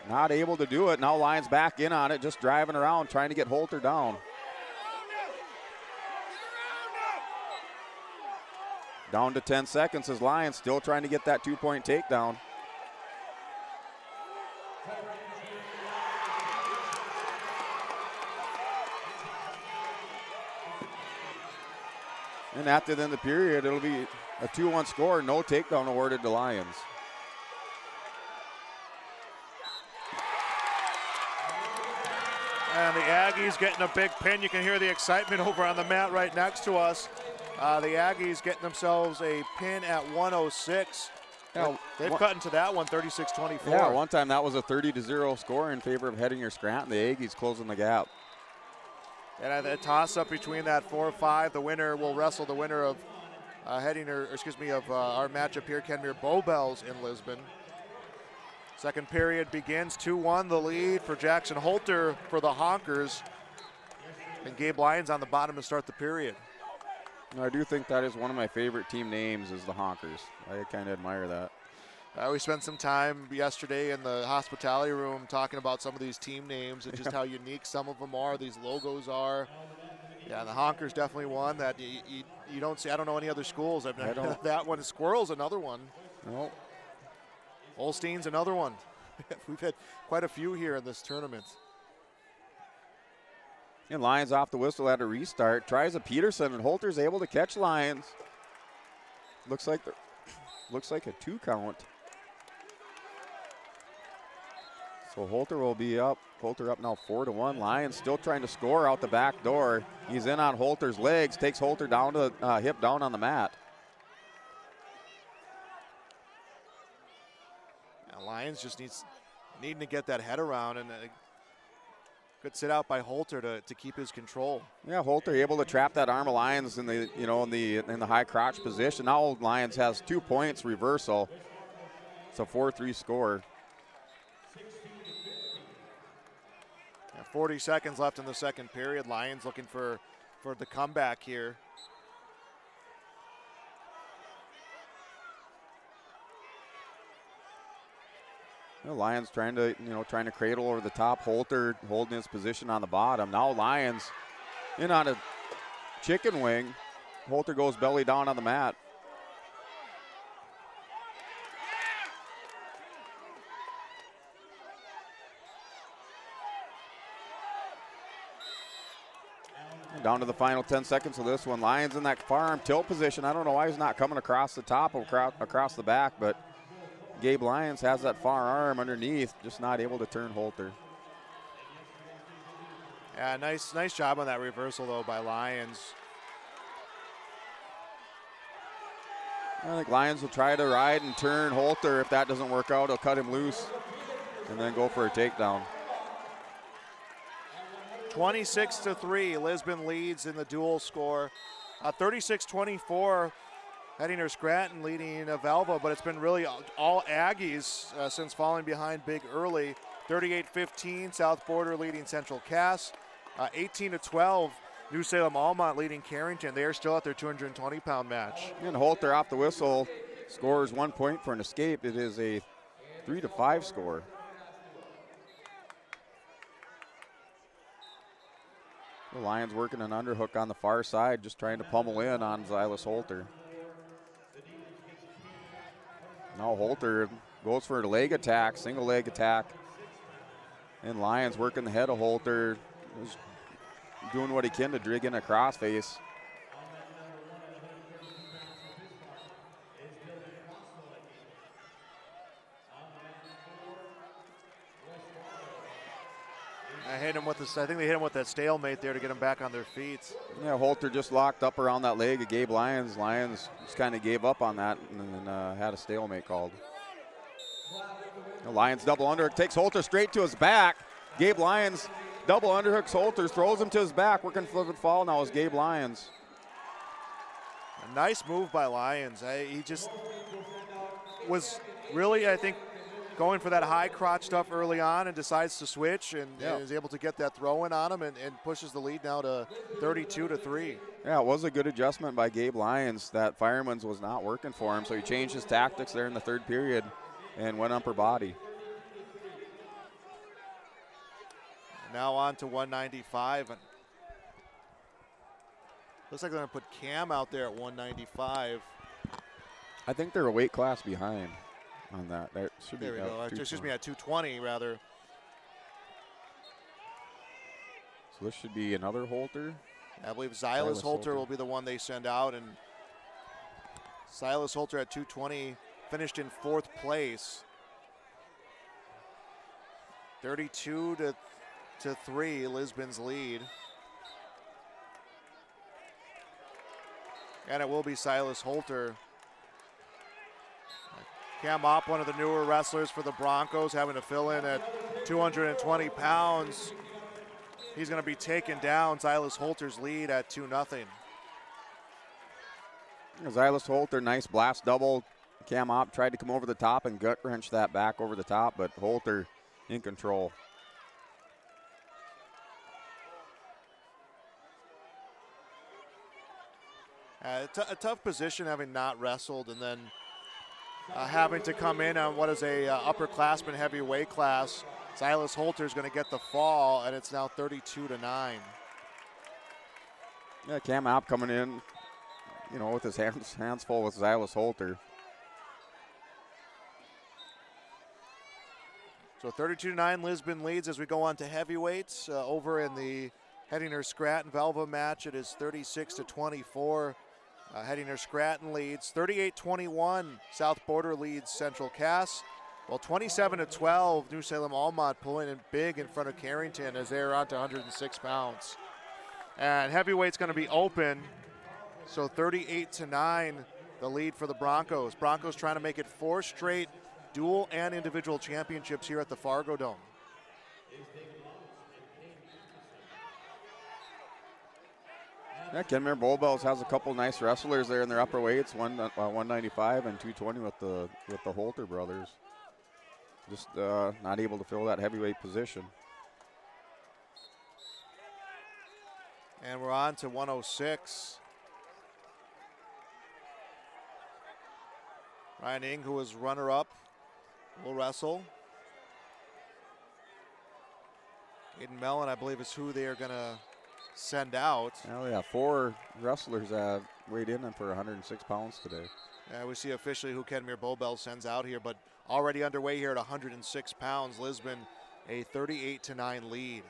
[SPEAKER 3] Not able to do it. Now Lyons back in on it, just driving around, trying to get Holter down. Down to 10 seconds as Lyons still trying to get that 2-point takedown. And after the end of the period, it'll be a 2-1 score, no takedown awarded to Lyons.
[SPEAKER 2] And the Aggies getting a big pin. You can hear the excitement over on the mat right next to us. The Aggies getting themselves a pin at 106.
[SPEAKER 3] Yeah,
[SPEAKER 2] They've cut into that one, 36-24.
[SPEAKER 3] Yeah, one time that was a 30-0 score in favor of Headinger Scranton. The Aggies closing the gap.
[SPEAKER 2] And a toss-up between that 4-5. The winner will wrestle the winner of our matchup here, Kenmare Bowbells in Lisbon. Second period begins, 2-1 the lead for Jackson Holter for the Honkers. And Gabe Lyons on the bottom to start the period.
[SPEAKER 3] I do think that is one of my favorite team names is the Honkers. I kind of admire that.
[SPEAKER 2] We spent some time yesterday in the hospitality room talking about some of these team names and just how unique some of them are, these logos are. Yeah, the Honkers definitely one that you don't see. I don't know any other schools. That one. Squirrel's another one.
[SPEAKER 3] No.
[SPEAKER 2] Holstein's another one. We've had quite a few here in this tournament.
[SPEAKER 3] And Lyons off the whistle at a restart. Tries a Peterson, and Holter's able to catch Lyons. Looks like a 2 count. So Holter will be up. Holter up now 4-1. Lyons still trying to score out the back door. He's in on Holter's legs. Takes Holter down to hip down on the mat.
[SPEAKER 2] And Lyons just needing to get that head around, and good sit out by Holter to keep his control.
[SPEAKER 3] Yeah, Holter able to trap that arm of Lyons in the high crotch position. Now Lyons has 2 points reversal. It's a 4-3 score.
[SPEAKER 2] 40 seconds left in the second period. Lyons looking for the comeback here.
[SPEAKER 3] Lyons trying to cradle over the top. Holter holding his position on the bottom. Now Lyons in on a chicken wing. Holter goes belly down on the mat. Down to the final 10 seconds of this one. Lyons in that far arm tilt position. I don't know why he's not coming across the top or across the back, but Gabe Lyons has that far arm underneath, just not able to turn Holter.
[SPEAKER 2] Yeah, nice job on that reversal though by Lyons.
[SPEAKER 3] I think Lyons will try to ride and turn Holter. If that doesn't work out, he'll cut him loose and then go for a takedown.
[SPEAKER 2] 26-3, Lisbon leads in the dual score. 36-24, Hettinger Scranton leading Velva, but it's been really all Aggies since falling behind big early. 38-15, South Border leading Central Cass. 18-12, New Salem Almont leading Carrington. They are still at their 220-pound match.
[SPEAKER 3] And Holter off the whistle scores 1 point for an escape. It is a 3-5 score. The Lions working an underhook on the far side, just trying to pummel in on Silas Holter. Now Holter goes for a leg attack, single leg attack. And Lions working the head of Holter, just doing what he can to dig in a crossface.
[SPEAKER 2] I think they hit him with that stalemate there to get him back on their feet.
[SPEAKER 3] Yeah, Holter just locked up around that leg of Gabe Lyons. Lyons just kind of gave up on that and then had a stalemate called. The Lyons double underhook takes Holter straight to his back. Gabe Lyons double underhooks Holter, throws him to his back. Working flip and fall now is Gabe Lyons.
[SPEAKER 2] A nice move by Lyons. He just was really, I think, going for that high crotch stuff early on and decides to switch and is able to get that throw in on him and pushes the lead now to 32-3.
[SPEAKER 3] Yeah, it was a good adjustment by Gabe Lyons. That Fireman's was not working for him, so he changed his tactics there in the third period and went upper body.
[SPEAKER 2] Now on to 195. And looks like they're going to put Cam out there at 195.
[SPEAKER 3] I think they're a weight class behind on that. That should be.
[SPEAKER 2] There we go. Excuse me, at 220 rather.
[SPEAKER 3] So this should be another Holter.
[SPEAKER 2] I believe Silas Holter will be the one they send out, and Silas Holter at 220 finished in 4th place. 32-3, Lisbon's lead. And it will be Silas Holter. Cam Opp, one of the newer wrestlers for the Broncos, having to fill in at 220 pounds. He's going to be taking down Silas Holter's lead at 2-0.
[SPEAKER 3] Silas Holter, nice blast double. Cam Opp tried to come over the top and gut wrench that back over the top, but Holter in control.
[SPEAKER 2] A tough position having not wrestled and then having to come in on what is a upperclassman heavyweight class. Silas Holter is going to get the fall, and it's now 32-9.
[SPEAKER 3] Yeah, Cam Opp coming in, you know, with his hands full with Silas Holter.
[SPEAKER 2] So 32-9, Lisbon leads as we go on to heavyweights. Over in the Hettinger Scranton Velva match, it is 36-24. Hettinger Scranton leads 38-21. South Border leads Central Cass. Well, 27-12, New Salem Almont pulling in big in front of Carrington as they're on to 106 pounds. And heavyweight's going to be open. So 38-9, the lead for the Broncos. Broncos trying to make it 4 straight dual and individual championships here at the Fargo Dome.
[SPEAKER 3] Yeah, Kenmare Bowbells has a couple nice wrestlers there in their upper weights, 195 and 220 with the Holter brothers. Just not able to fill that heavyweight position.
[SPEAKER 2] And we're on to 106. Ryan Ing, who was runner-up, will wrestle. Aiden Mellon, I believe, is who they are going to send out.
[SPEAKER 3] Oh yeah, 4 wrestlers weighed in for 106 pounds today.
[SPEAKER 2] We see officially who Kenmare Bowbells sends out here, but already underway here at 106 pounds. Lisbon a 38-9 lead.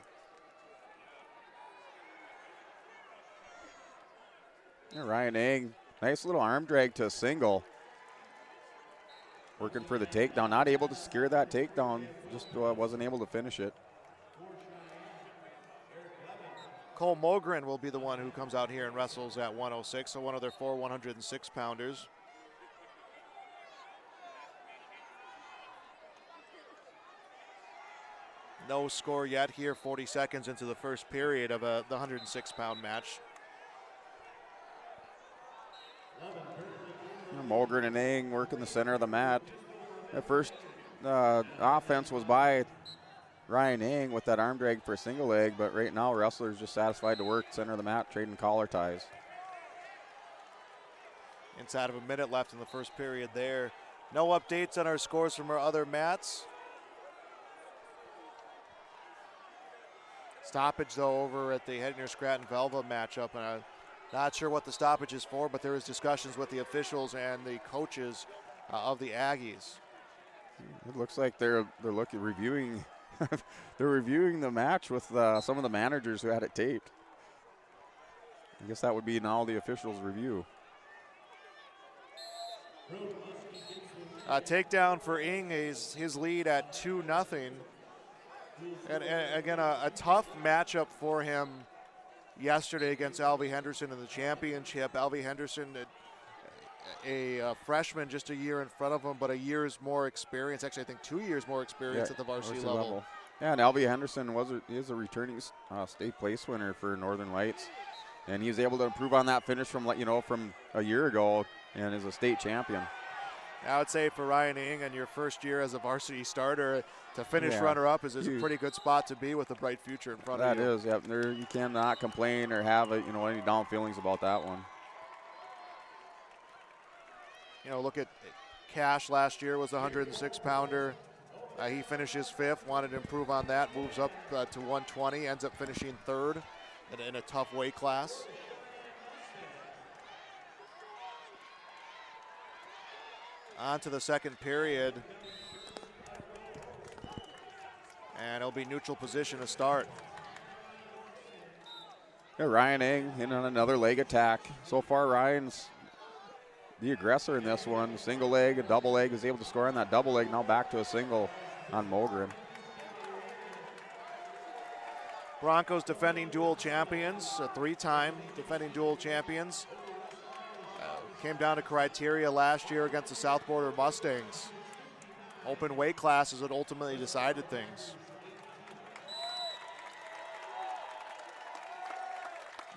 [SPEAKER 3] Yeah, Ryan Ing, nice little arm drag to a single. Working for the takedown, not able to secure that takedown, just wasn't able to finish it.
[SPEAKER 2] Cole Mogren will be the one who comes out here and wrestles at 106, so one of their 4 106-pounders. No score yet here, 40 seconds into the first period of the 106-pound match.
[SPEAKER 3] Mogren and Eng working the center of the mat. At first, offense was by Ryan Eng with that arm drag for a single leg, but right now Wrestler's just satisfied to work center of the mat, trading collar ties.
[SPEAKER 2] Inside of a minute left in the first period there. No updates on our scores from our other mats. Stoppage, though, over at the Hedner-Scranton-Velva matchup. And I'm not sure what the stoppage is for, but there is discussions with the officials and the coaches of the Aggies.
[SPEAKER 3] It looks like they're reviewing they're reviewing the match with some of the managers who had it taped. I guess that would be now the officials' review.
[SPEAKER 2] Takedown for Ing is his lead at 2-0. And again, a tough matchup for him yesterday against Alvy Henderson in the championship. Alvy Henderson, a freshman just a year in front of him, but a year's more experience. Actually, I think 2 years more experience at the varsity level.
[SPEAKER 3] Yeah, and Alvy Henderson is a returning state place winner for Northern Lights. And he was able to improve on that finish from a year ago and is a state champion.
[SPEAKER 2] I would say for Ryan Ing in your first year as a varsity starter, to finish runner-up is a pretty good spot to be with a bright future in front of you.
[SPEAKER 3] That is, yeah. You cannot complain or have any down feelings about that one.
[SPEAKER 2] Look at Cash last year was a 106-pounder. He finishes fifth, wanted to improve on that, moves up to 120, ends up finishing third in a tough weight class. On to the second period. And it'll be neutral position to start.
[SPEAKER 3] Yeah, Ryan Eng in on another leg attack. So far, Ryan's the aggressor in this one. Single leg, a double leg, is able to score on that double leg. Now back to a single on Mogren.
[SPEAKER 2] Broncos defending dual champions, a three-time defending dual champions. Came down to criteria last year against the South Border Mustangs. Open weight classes that ultimately decided things.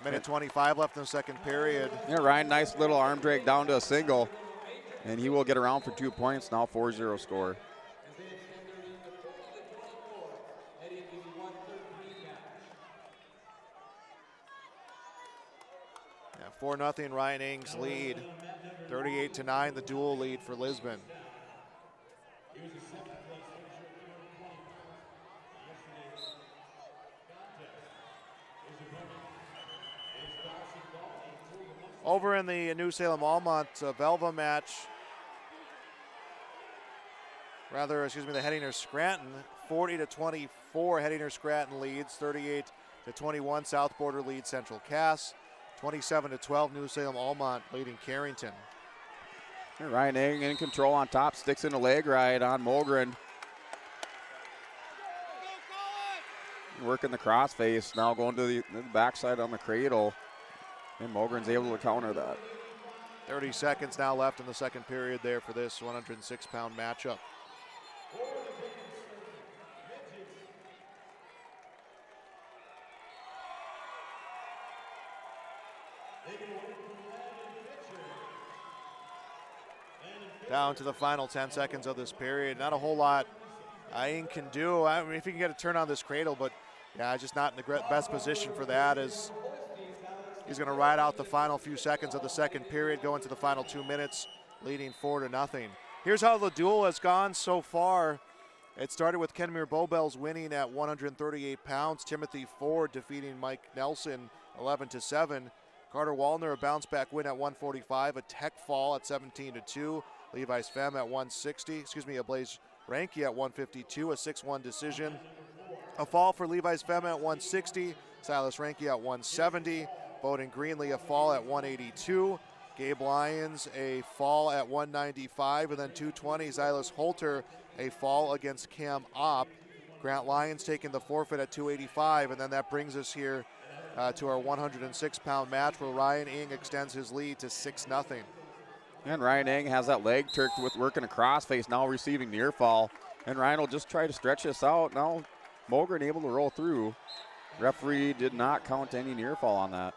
[SPEAKER 2] Minute 25 left in the second period.
[SPEAKER 3] Yeah, Ryan, nice little arm drag down to a single, and he will get around for 2 points. Now 4-0 score.
[SPEAKER 2] Yeah, 4-0 Ryan Ing's lead. 38-9 the dual lead for Lisbon. Over in the New Salem Almont Velva match, the Heddinger Scranton, 40-24 Heddinger Scranton leads, 38-21 South Border leads Central Cass, 27-12 New Salem Almont leading Carrington.
[SPEAKER 3] Ryan Eng in control on top, sticks in a leg ride on Mogren. Working the crossface, now going to the backside on the cradle. And Mogren's able to counter that.
[SPEAKER 2] 30 seconds now left in the second period there for this 106-pound matchup. Down to the final 10 seconds of this period. Not a whole lot Ing can do. I mean, if he can get a turn on this cradle, but yeah, just not in the best position for that, as he's going to ride out the final few seconds of the second period, go into the final 2 minutes, leading 4-0. Here's how the duel has gone so far. It started with Kenmare Bowbells winning at 138 pounds. Timothy Ford defeating Mike Nelson 11-7. Carter Wallner a bounce back win at 145. A tech fall at 17-2. Levi's Femme at 160. A Blaze Ranke at 152. A 6-1 decision. A fall for Levi's Femme at 160. Silas Ranke at 170. Bowden Greenlee a fall at 182. Gabe Lyons a fall at 195. And then 220, Silas Holter a fall against Cam Opp. Grant Lyons taking the forfeit at 285. And then that brings us here to our 106-pound match where Ryan Ing extends his lead to 6-0.
[SPEAKER 3] And Ryan Eng has that leg turked with working a crossface, now receiving near fall. And Ryan will just try to stretch this out. Now Mogren able to roll through. Referee did not count any near fall on that.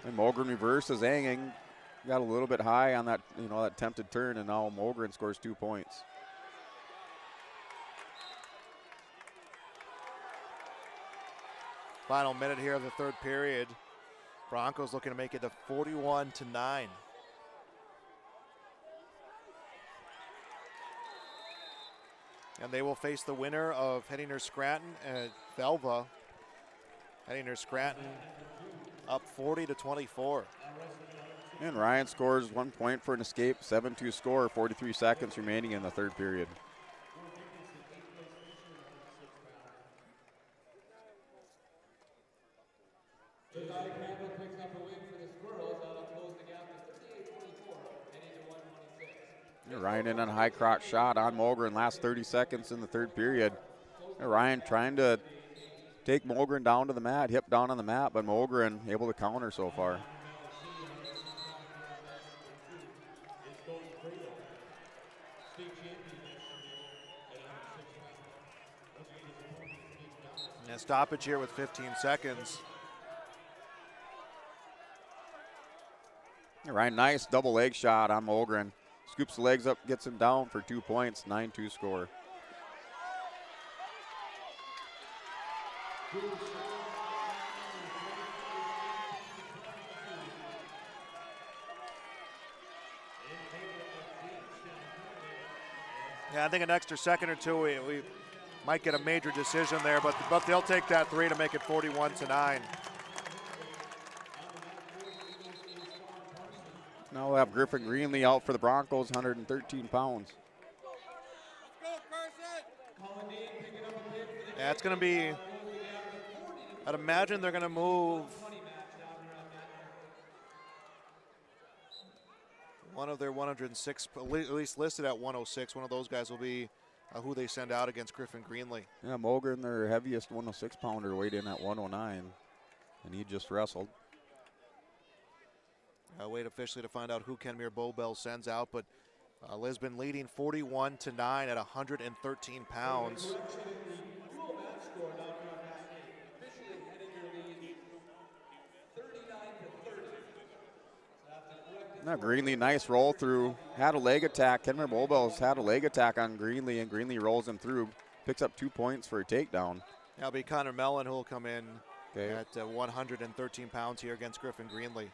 [SPEAKER 3] And Mogren reverses, hanging. Got a little bit high on that, that attempted turn, and now Mogren scores 2 points.
[SPEAKER 2] Final minute here of the third period. Broncos looking to make it to 41-9. And they will face the winner of Hettinger Scranton and Velva. Hettinger Scranton up 40-24.
[SPEAKER 3] And Ryan scores 1 point for an escape, 7-2 score, 43 seconds remaining in the third period. Ryan in on a high crotch shot on Mogren, last 30 seconds in the third period. Ryan trying to take Mogren down to the mat, hip down on the mat, but Mogren able to counter so far.
[SPEAKER 2] And a stoppage here with 15 seconds.
[SPEAKER 3] Ryan, nice double leg shot on Mogren. Scoops the legs up, gets him down for 2 points, 9-2 score.
[SPEAKER 2] Yeah, I think an extra second or two, we might get a major decision there, but they'll take that three to make it 41-9.
[SPEAKER 3] Now we'll have Griffin Greenlee out for the Broncos, 113 pounds.
[SPEAKER 2] Yeah, it's going to be, I'd imagine they're going to move one of their 106, at least listed at 106. One of those guys will be who they send out against Griffin Greenlee.
[SPEAKER 3] Yeah, Mogren, their heaviest 106 pounder, weighed in at 109, and he just wrestled.
[SPEAKER 2] Wait officially to find out who Kenmare Bowbells sends out, but Lisbon leading 41-9 at 113 pounds.
[SPEAKER 3] Now Greenlee, nice roll through, had a leg attack. Kenmare Bowbells had a leg attack on Greenlee, and Greenlee rolls him through, picks up 2 points for a takedown.
[SPEAKER 2] That'll be Connor Mellon who will come in
[SPEAKER 3] Okay.
[SPEAKER 2] at 113 pounds here against Griffin Greenlee.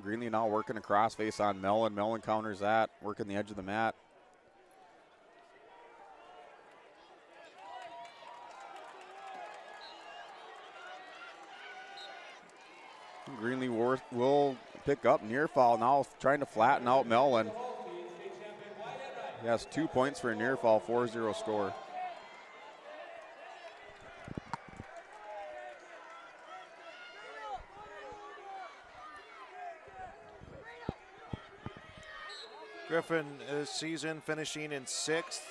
[SPEAKER 3] Greenlee now working a crossface on Mellon. Mellon counters that, working the edge of the mat. Greenlee will pick up near fall, now trying to flatten out Mellon. He has 2 points for a near fall, 4-0 score.
[SPEAKER 2] Griffin this season finishing in 6th.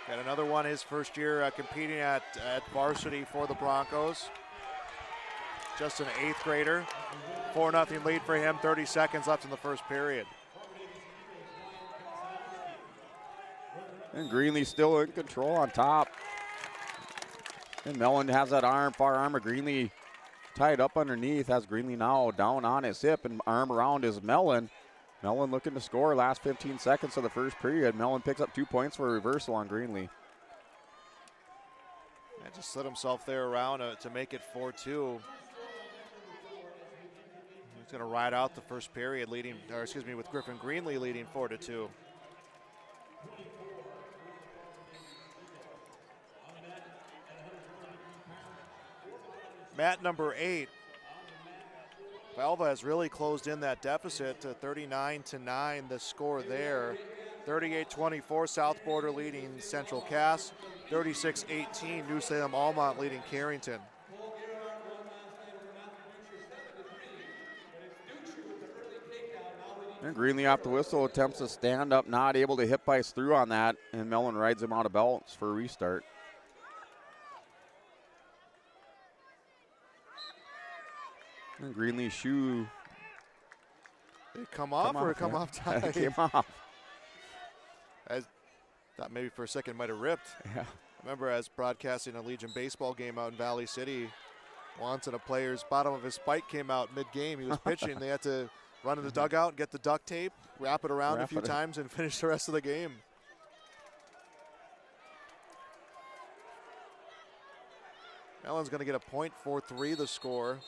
[SPEAKER 2] Got another one his first year competing at varsity for the Broncos. Just an 8th grader. 4-0 lead for him, 30 seconds left in the first period.
[SPEAKER 3] And Greenlee still in control on top. And Mellon has that arm, far arm of Greenlee tied up underneath. Has Greenlee now down on his hip, and arm around is Mellon. Mellon looking to score last 15 seconds of the first period. Mellon picks up 2 points for a reversal on Greenlee.
[SPEAKER 2] And just slid himself there around to make it 4-2. He's going to ride out the first period with Griffin Greenlee leading 4-2. Mat number 8. Velva has really closed in that deficit to 39-9, the score there. 38-24, South Border leading Central Cass. 36-18, New Salem Almont leading Carrington.
[SPEAKER 3] And Greenlee off the whistle attempts to stand up, not able to hip ice through on that, and Mellon rides him out of bounds for a restart. And Greenlee's shoe.
[SPEAKER 2] Did it come off or come off tight?
[SPEAKER 3] It came off.
[SPEAKER 2] I thought maybe for a second it might have ripped.
[SPEAKER 3] Yeah.
[SPEAKER 2] I remember as broadcasting a Legion baseball game out in Valley City once, and a player's bottom of his spike came out mid-game. He was pitching. They had to run in the dugout, get the duct tape, wrap it around a few times, and finish the rest of the game. Mellon's going to get a .43 the score.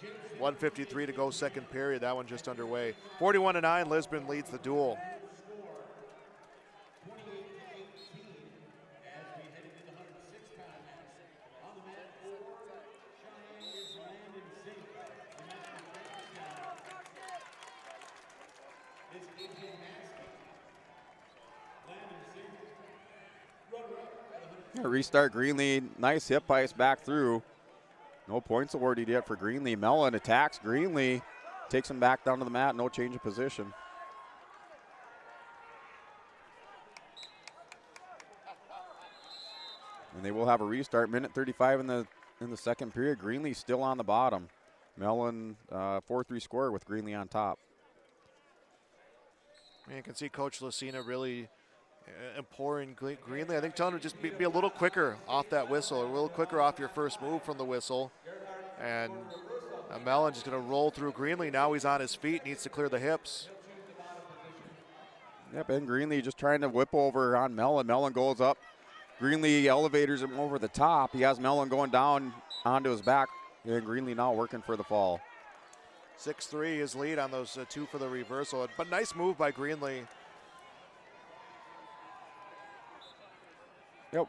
[SPEAKER 2] 1:53 to go second period. That one just underway. 41-9, Lisbon leads the duel.
[SPEAKER 3] Restart Greenlee. Nice hip ice back through. No points awarded yet for Greenlee. Mellon attacks Greenlee. Takes him back down to the mat. No change of position. And they will have a restart. Minute 35 in the second period. Greenlee still on the bottom. Mellon 4-3 score with Greenlee on top.
[SPEAKER 2] You can see Coach Lucina really imploring Greenlee. I think telling him just be a little quicker off that whistle, a little quicker off your first move from the whistle. And Mellon just going to roll through Greenlee. Now he's on his feet, needs to clear the hips.
[SPEAKER 3] Yep, and Greenlee just trying to whip over on Mellon. Mellon goes up. Greenlee elevators him over the top. He has Mellon going down onto his back, and Greenlee now working for the fall.
[SPEAKER 2] 6-3 his lead on those two for the reversal. But nice move by Greenlee.
[SPEAKER 3] Yep,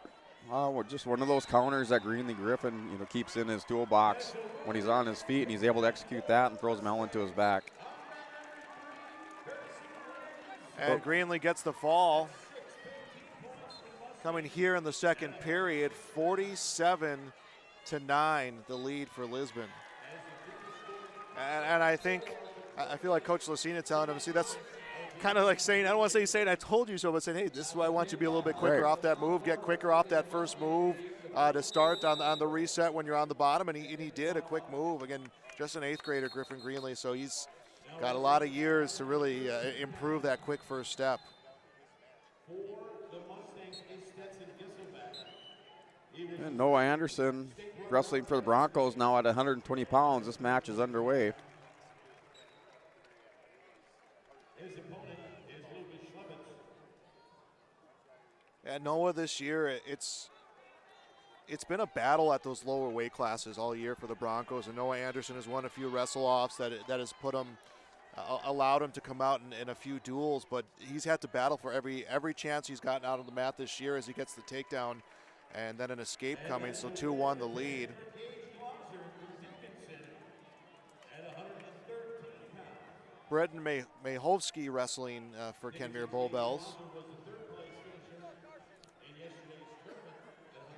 [SPEAKER 3] just one of those counters that Greenlee Griffin keeps in his toolbox when he's on his feet, and he's able to execute that and throws Mellon to his back.
[SPEAKER 2] And Greenlee gets the fall. Coming here in the second period, 47-9, the lead for Lisbon. And I feel like Coach Lucina telling him, see, that's kind of like saying, I don't want to say he's saying I told you so, but saying, hey, this is why I want you to be a little bit quicker off that move, get quicker off that first move to start on the reset when you're on the bottom. And he did a quick move. Again, just an 8th grader, Griffin Greenlee, so he's got a lot of years to really improve that quick first step.
[SPEAKER 3] And Noah Anderson wrestling for the Broncos now at 120 pounds. This match is underway.
[SPEAKER 2] And Noah this year, it's been a battle at those lower weight classes all year for the Broncos. And Noah Anderson has won a few wrestle-offs that has put him, allowed him to come out in a few duels. But he's had to battle for every chance he's gotten out on the mat this year as he gets the takedown. And then an escape coming, so 2-1 the lead. Brendan Mahovsky wrestling for Kenmare Bowbells.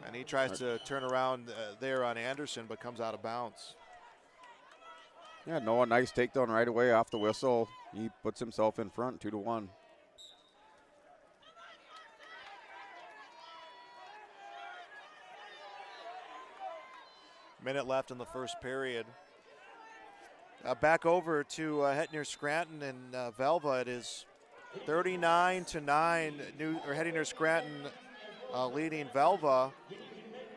[SPEAKER 2] And he tries to turn around there on Anderson, but comes out of bounds.
[SPEAKER 3] Yeah, Noah, nice takedown right away off the whistle. He puts himself in front, 2-1.
[SPEAKER 2] Minute left in the first period. Back over to Hettinger Scranton and Velva. It is 39-9. Hettinger Scranton leading Velva.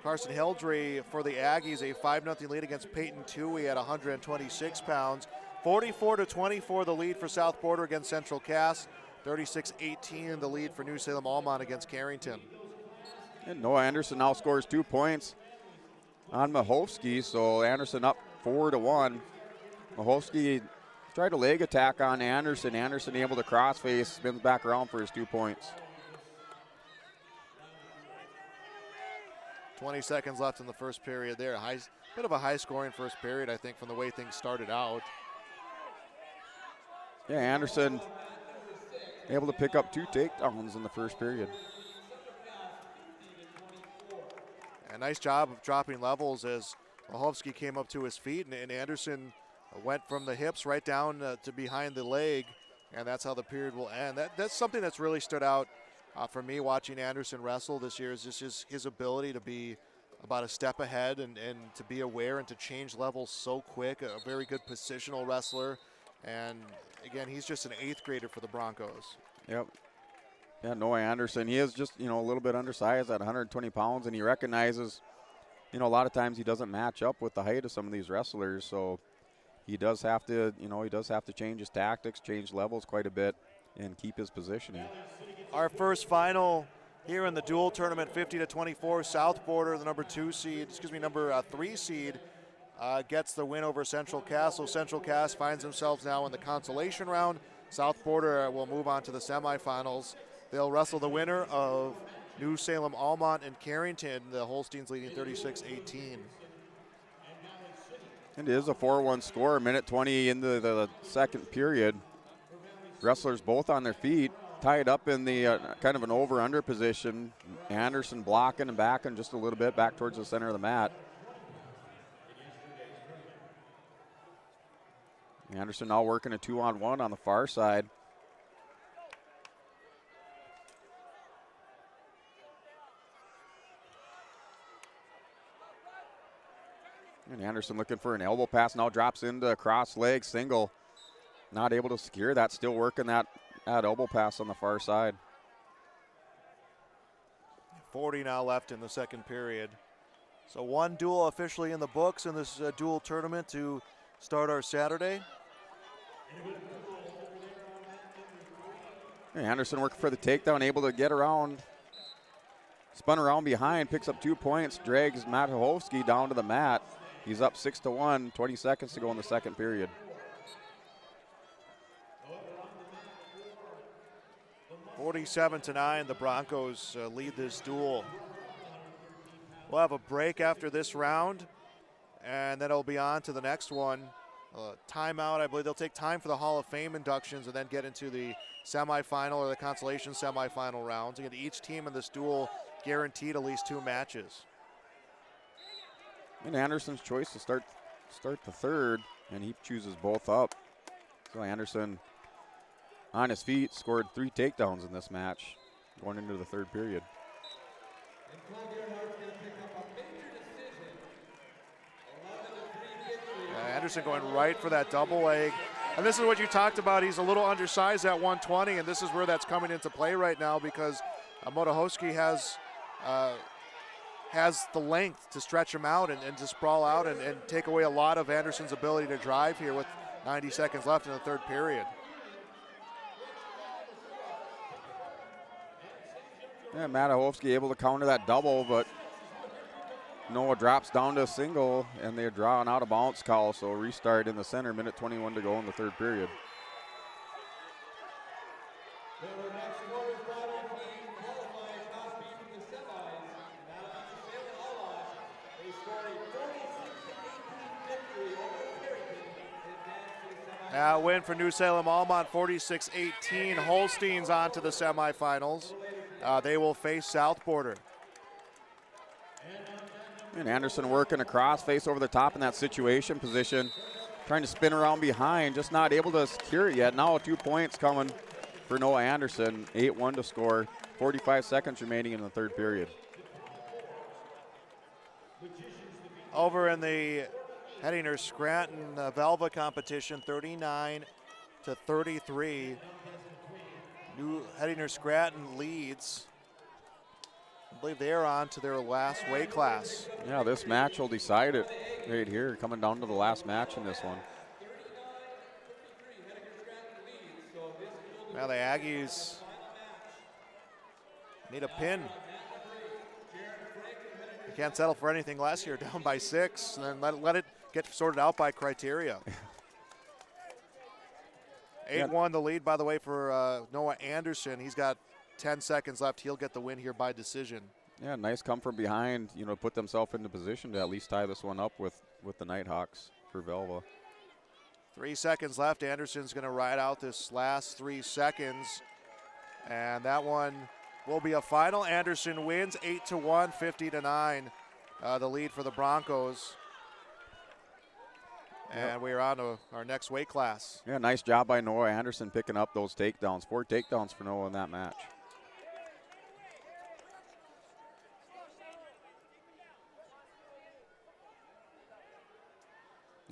[SPEAKER 2] Carson Hildry for the Aggies, a 5-0 lead against Peyton Toohey at 126 pounds. 44-24 the lead for South Border against Central Cass. 36-18 the lead for New Salem Almont against Carrington.
[SPEAKER 3] And Noah Anderson now scores 2 points on Mahovsky, so Anderson up 4-1. Mahovsky tried a leg attack on Anderson. Anderson able to crossface, spins back around for his 2 points.
[SPEAKER 2] 20 seconds left in the first period there. Bit of a high-scoring first period, I think, from the way things started out.
[SPEAKER 3] Yeah, Anderson able to pick up 2 takedowns in the first period.
[SPEAKER 2] A nice job of dropping levels as Mahovsky came up to his feet, and Anderson went from the hips right down to behind the leg, and that's how the period will end. That's something that's really stood out for me watching Anderson wrestle this year, is just his ability to be about a step ahead and to be aware and to change levels so quick. A very good positional wrestler. And again, he's just an 8th grader for the Broncos.
[SPEAKER 3] Yep. Yeah, Noah Anderson, he is just, a little bit undersized at 120 pounds, and he recognizes, a lot of times he doesn't match up with the height of some of these wrestlers, so he does have to, change his tactics, change levels quite a bit, and keep his positioning.
[SPEAKER 2] Our first final here in the dual tournament, 50-24, South Border, the number 3 seed, gets the win over Central Cass. So Central Cass finds themselves now in the consolation round. South Border will move on to the semifinals. They'll wrestle the winner of New Salem, Almont, and Carrington. The Holsteins leading 36-18.
[SPEAKER 3] It is a 4-1 score, minute 20 into the second period. Wrestlers both on their feet, tied up in the kind of an over-under position. Anderson blocking and backing just a little bit back towards the center of the mat. Anderson now working a 2-on-1 on the far side. And Anderson looking for an elbow pass, now drops into a cross leg single. Not able to secure that, still working that elbow pass on the far side.
[SPEAKER 2] 40 now left in the second period. So one duel officially in the books in this dual tournament to start our Saturday.
[SPEAKER 3] And Anderson working for the takedown, able to get around. Spun around behind, picks up 2 points, drags Matuchowski down to the mat. He's up 6-1, 20 seconds to go in the second period.
[SPEAKER 2] (47-9), the Broncos lead this duel. We'll have a break after this round, and then it'll be on to the next one. Timeout, I believe they'll take time for the Hall of Fame inductions and then get into the semifinal or the consolation semifinal rounds. Again, each team in this duel guaranteed at least 2 matches.
[SPEAKER 3] And Anderson's choice to start the third, and he chooses both up. So Anderson on his feet scored 3 takedowns in this match going into the third period.
[SPEAKER 2] Anderson going right for that double leg. And this is what you talked about. He's a little undersized at 120, and this is where that's coming into play right now because Matuchowski has the length to stretch him out and to sprawl out and take away a lot of Anderson's ability to drive here with 90 seconds left in the third period.
[SPEAKER 3] Yeah, Matuchowski able to counter that double, but Noah drops down to a single, and they're drawing out a bounce call, so restart in the center, minute 21 to go in the third period.
[SPEAKER 2] Now win for New Salem Almont, 46-18. Holsteins on to the semifinals. They will face South Border.
[SPEAKER 3] And Anderson working across, face over the top in that situation position, trying to spin around behind, just not able to secure it yet. Now 2 points coming for Noah Anderson, 8-1 to score, 45 seconds remaining in the third period.
[SPEAKER 2] Over in the Hettinger Scranton Velva competition, 39-33. New Hettinger Scranton leads. I believe they are on to their last weight class.
[SPEAKER 3] Yeah, this match will decide it right here, coming down to the last match in this one.
[SPEAKER 2] Now the Aggies need a pin. They can't settle for anything less here, down by 6, and then let it get sorted out by criteria. 8-1 the lead, by the way, for Noah Anderson. He's got 10 seconds left. He'll get the win here by decision.
[SPEAKER 3] Yeah, nice come from behind, put themselves into position to at least tie this one up with the Nighthawks for Velva.
[SPEAKER 2] 3 seconds left. Anderson's going to ride out this last 3 seconds. And that one will be a final. Anderson wins 8-1, 50-9. The lead for the Broncos. And we are on to our next weight class.
[SPEAKER 3] Yeah, nice job by Noah Anderson picking up those takedowns. 4 takedowns for Noah in that match.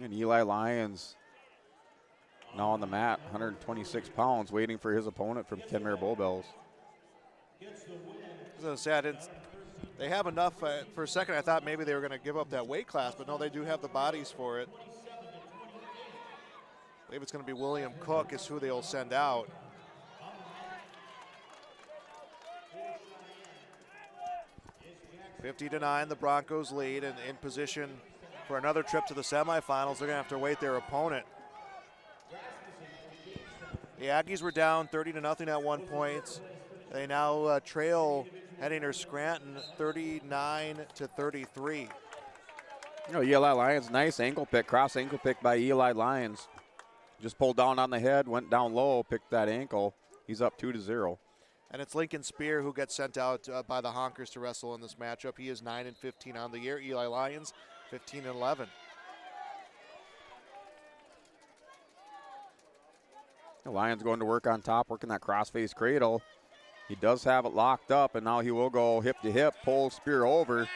[SPEAKER 3] And Eli Lyons now on the mat, 126 pounds, waiting for his opponent from Kenmare Bowbells.
[SPEAKER 2] I was going to say, they have enough. For a second, I thought maybe they were going to give up that weight class, but no, they do have the bodies for it. I believe it's going to be William Cook is who they'll send out. (50-9), the Broncos lead and in position for another trip to the semifinals. They're going to have to await their opponent. The Aggies were down 30-0 at one point. They now trail Hettinger Scranton 39-33.
[SPEAKER 3] You know, Eli Lyons, nice ankle pick, cross ankle pick by Eli Lyons. Just pulled down on the head, went down low, picked that ankle. He's up 2-0.
[SPEAKER 2] And it's Lincoln Spear who gets sent out by the Honkers to wrestle in this matchup. He is 9-15 on the year. Eli Lyons, 15-11.
[SPEAKER 3] The Lions going to work on top, working that cross-face cradle. He does have it locked up, and now he will go hip to hip, pull Spear over.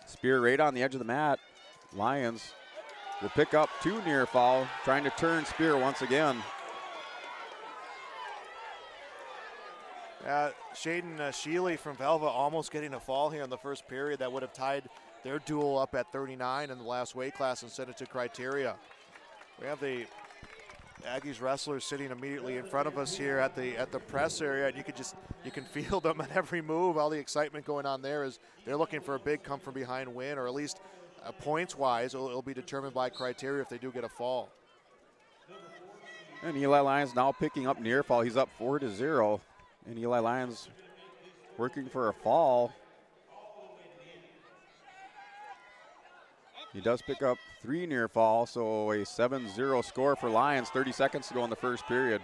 [SPEAKER 3] Spear right on the edge of the mat. Lions will pick up 2 near fall, trying to turn Spear once again.
[SPEAKER 2] Shaden Sheely from Velva almost getting a fall here in the first period. That would have tied their duel up at 39 in the last weight class and sent it to criteria. We have the Aggies wrestlers sitting immediately in front of us here at the press area, and you can feel them at every move. All the excitement going on there is they're looking for a big come from behind win, or at least points wise it'll be determined by criteria if they do get a fall.
[SPEAKER 3] And Eli Lyons now picking up near fall. He's up 4-0. And Eli Lyons working for a fall. He does pick up 3 near fall, so a 7-0 score for Lions. 30 seconds to go in the first period.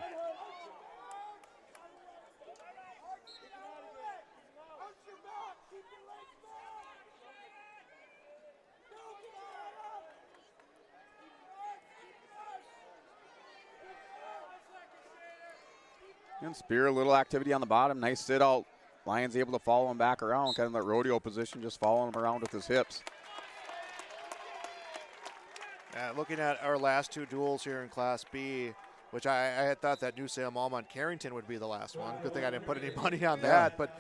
[SPEAKER 3] And Spear, a little activity on the bottom. Nice sit out. Lions able to follow him back around, kind of that rodeo position, just following him around with his hips.
[SPEAKER 2] Looking at our last 2 duels here in Class B, which I had thought that New Salem Almont Carrington would be the last one. Good thing I didn't put any money on that. But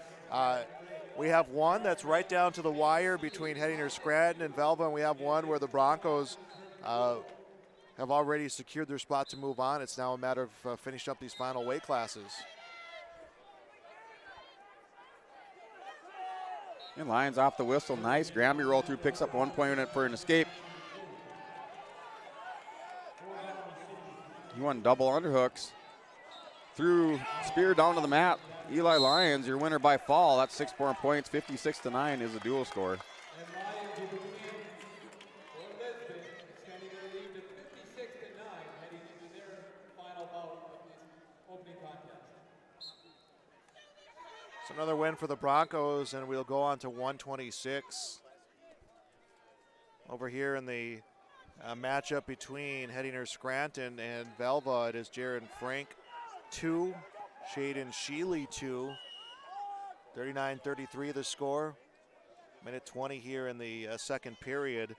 [SPEAKER 2] we have one that's right down to the wire between Hettinger Scranton and Velva, and we have one where the Broncos have already secured their spot to move on. It's now a matter of finishing up these final weight classes.
[SPEAKER 3] And Lions off the whistle. Nice. Granby roll through, picks up 1 point for an escape. He won double underhooks. Through Spear down to the mat. Eli Lyons, your winner by fall. That's 6 more points. 56-9 is a dual score.
[SPEAKER 2] So another win for the Broncos, and we'll go on to 126. Over here in the matchup between Hettinger Scranton and Velva, it is Jaron Frank 2, Shaden Sheely 2. 39-33 the score. Minute 20 here in the second period.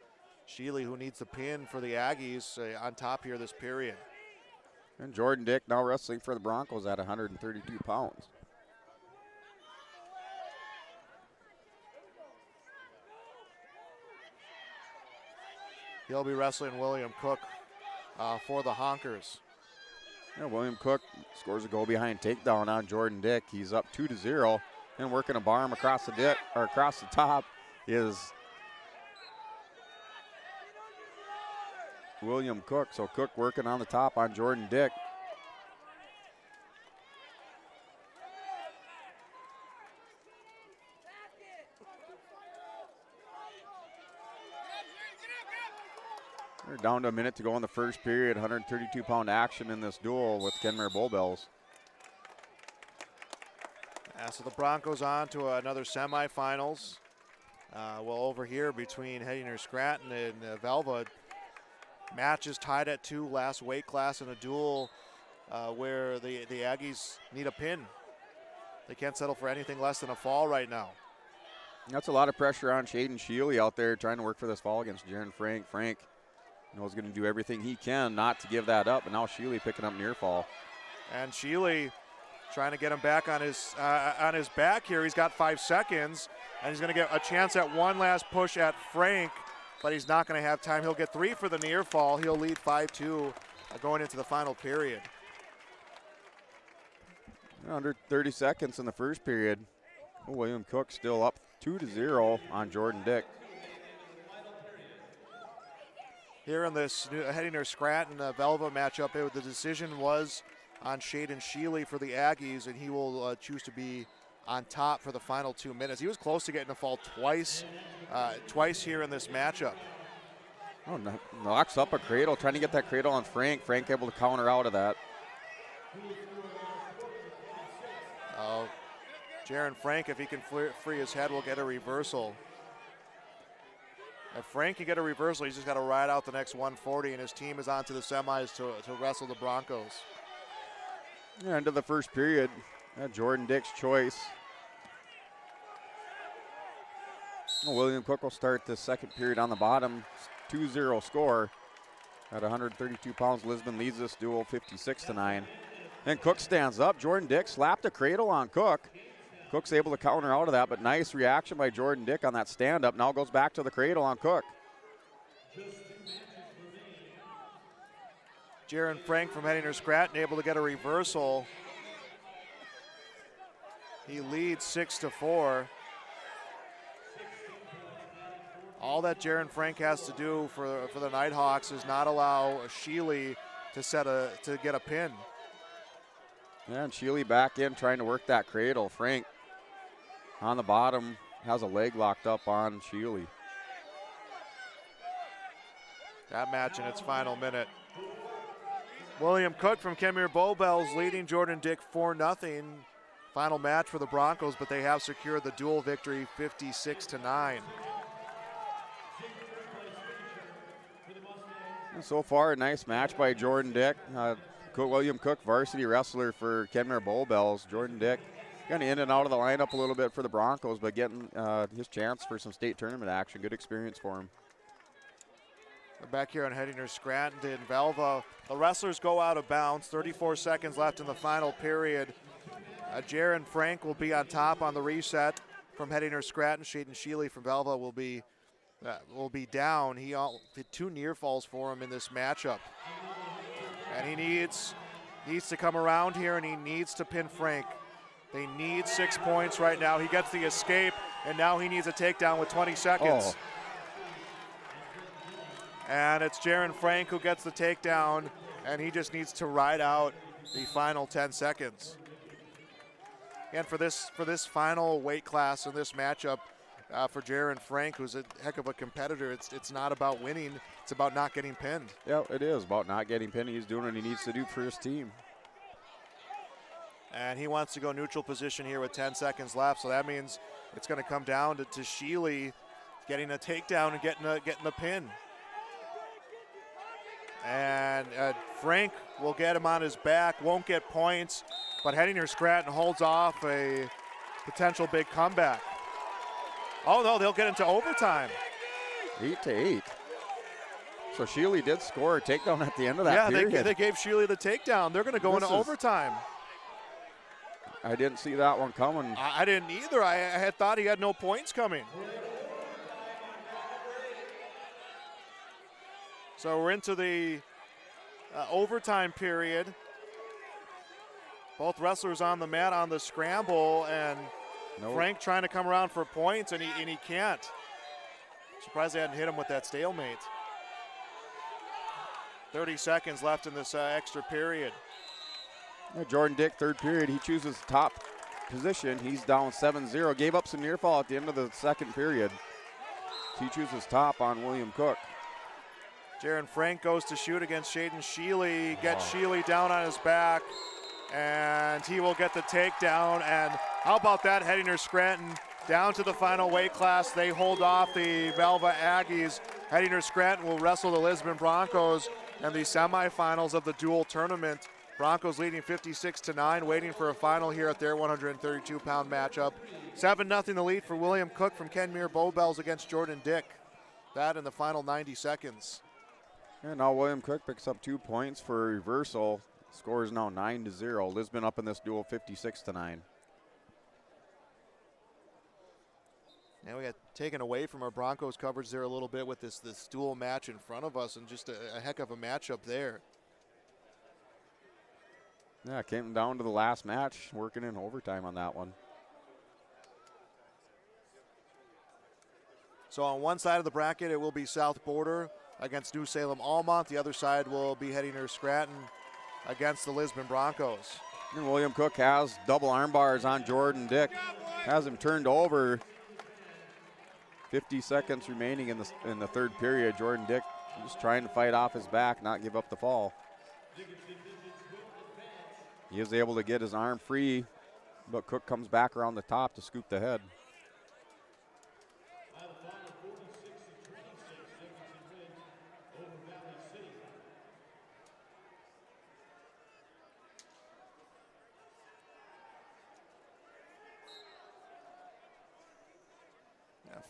[SPEAKER 2] Sheely, who needs the pin for the Aggies, on top here this period.
[SPEAKER 3] And Jordan Dick now wrestling for the Broncos at 132 pounds.
[SPEAKER 2] He'll be wrestling William Cook for the Honkers.
[SPEAKER 3] Yeah, William Cook scores a goal behind takedown on Jordan Dick. He's up 2-0, and working a barm across the across the top is William Cook. So Cook working on the top on Jordan Dick. We're down to a minute to go in the first period. 132-pound action in this duel with Kenmare Bowbells.
[SPEAKER 2] So the Broncos on to another semifinals. Well, over here between Hettinger Scranton and Velva, match is tied at 2, last weight class in a duel where the Aggies need a pin. They can't settle for anything less than a fall right now.
[SPEAKER 3] That's a lot of pressure on Shaden Sheely out there trying to work for this fall against Jaron Frank. Frank knows going to do everything he can not to give that up, but now Sheely picking up near fall.
[SPEAKER 2] And Sheely trying to get him back on his back here. He's got 5 seconds, and he's going to get a chance at one last push at Frank, but he's not going to have time. He'll get 3 for the near fall. He'll lead 5-2 going into the final period.
[SPEAKER 3] Under 30 seconds in the first period. William Cook still up 2-0 on Jordan Dick.
[SPEAKER 2] Here in this Hettinger Scranton Velva matchup, the decision was on Shaden Sheely for the Aggies, and he will choose to be on top for the final 2 minutes. He was close to getting a fall twice here in this matchup.
[SPEAKER 3] Oh, knocks up a cradle, trying to get that cradle on Frank. Frank able to counter out of that.
[SPEAKER 2] Jaron Frank, if he can free his head, will get a reversal. If Frank can get a reversal, he's just got to ride out the next 140, and his team is on to the semis to wrestle the Broncos.
[SPEAKER 3] Yeah, end of the first period. Jordan Dick's choice. William Cook will start the second period on the bottom. 2-0 score. At 132 pounds, Lisbon leads this duel 56-9. And Cook stands up. Jordan Dick slapped a cradle on Cook. Cook's able to counter out of that, but nice reaction by Jordan Dick on that stand-up. Now goes back to the cradle on Cook.
[SPEAKER 2] Jaron Frank from Hettinger Scranton able to get a reversal. He leads 6-4. All that Jaron Frank has to do for the Nighthawks is not allow Sheely to get a pin.
[SPEAKER 3] Yeah, and Sheely back in trying to work that cradle. Frank on the bottom has a leg locked up on Sheely.
[SPEAKER 2] That match in its final minute. William Cook from Kenmare Bowbells leading Jordan Dick 4-0. Final match for the Broncos, but they have secured the dual victory 56-9.
[SPEAKER 3] So far, a nice match by Jordan Dick. William Cook, varsity wrestler for Kenmare Bowbells. Jordan Dick kind of in and out of the lineup a little bit for the Broncos, but getting his chance for some state tournament action. Good experience for him.
[SPEAKER 2] We're back here on Hettinger Scranton in Velva. The wrestlers go out of bounds. 34 seconds left in the final period. Jaron Frank will be on top on the reset from Hettinger Scranton. Shaden Sheely from Velva will be down. He did 2 near falls for him in this matchup. And he needs to come around here, and he needs to pin Frank. They need 6 points right now. He gets the escape, and now he needs a takedown with 20 seconds.
[SPEAKER 3] Oh.
[SPEAKER 2] And it's Jaron Frank who gets the takedown, and he just needs to ride out the final 10 seconds. And for this final weight class in this matchup, for Jaron Frank, who's a heck of a competitor, it's not about winning, it's about not getting pinned.
[SPEAKER 3] Yeah, it is about not getting pinned. He's doing what he needs to do for his team.
[SPEAKER 2] And he wants to go neutral position here with 10 seconds left, so that means it's going to come down to Sheely getting a takedown and getting the pin. And Frank will get him on his back, won't get points, but Hettinger Scranton holds off a potential big comeback. Oh no, they'll get into overtime.
[SPEAKER 3] 8-8. So Sheely did score a takedown at the end of that period.
[SPEAKER 2] Yeah, they gave Sheely the takedown. They're going to go into overtime.
[SPEAKER 3] I didn't see that one coming.
[SPEAKER 2] I didn't either. I had thought he had no points coming. So we're into the overtime period. Both wrestlers on the mat on the scramble, and Frank trying to come around for points, and he can't. Surprised they hadn't hit him with that stalemate. 30 seconds left in this extra period.
[SPEAKER 3] Jordan Dick, third period, he chooses top position. He's down 7-0. Gave up some near fall at the end of the second period. So he chooses top on William Cook.
[SPEAKER 2] Jaron Frank goes to shoot against Shaden Sheely, gets Sheely down on his back, and he will get the takedown. And how about that, Hettinger Scranton down to the final weight class. They hold off the Velva Aggies. Hettinger Scranton will wrestle the Lisbon Broncos in the semifinals of the dual tournament Broncos leading 56-9, waiting for a final here at their 132-pound matchup. 7-0 the lead for William Cook from Kenmare Bowbells against Jordan Dick. That in the final 90 seconds.
[SPEAKER 3] And now William Cook picks up 2 points for a reversal. Score is now 9-0. Lisbon up in this duel 56-9.
[SPEAKER 2] Now we got taken away from our Broncos coverage there a little bit with this dual match in front of us, and just a heck of a matchup there.
[SPEAKER 3] Yeah, it came down to the last match, working in overtime on that one.
[SPEAKER 2] So on one side of the bracket, it will be South Border against New Salem Almont. The other side will be heading to Scranton against the Lisbon Broncos.
[SPEAKER 3] And William Cook has double arm bars on Jordan Dick. Has him turned over. 50 seconds remaining in the third period. Jordan Dick just trying to fight off his back, not give up the fall. He is able to get his arm free, but Cook comes back around the top to scoop the head.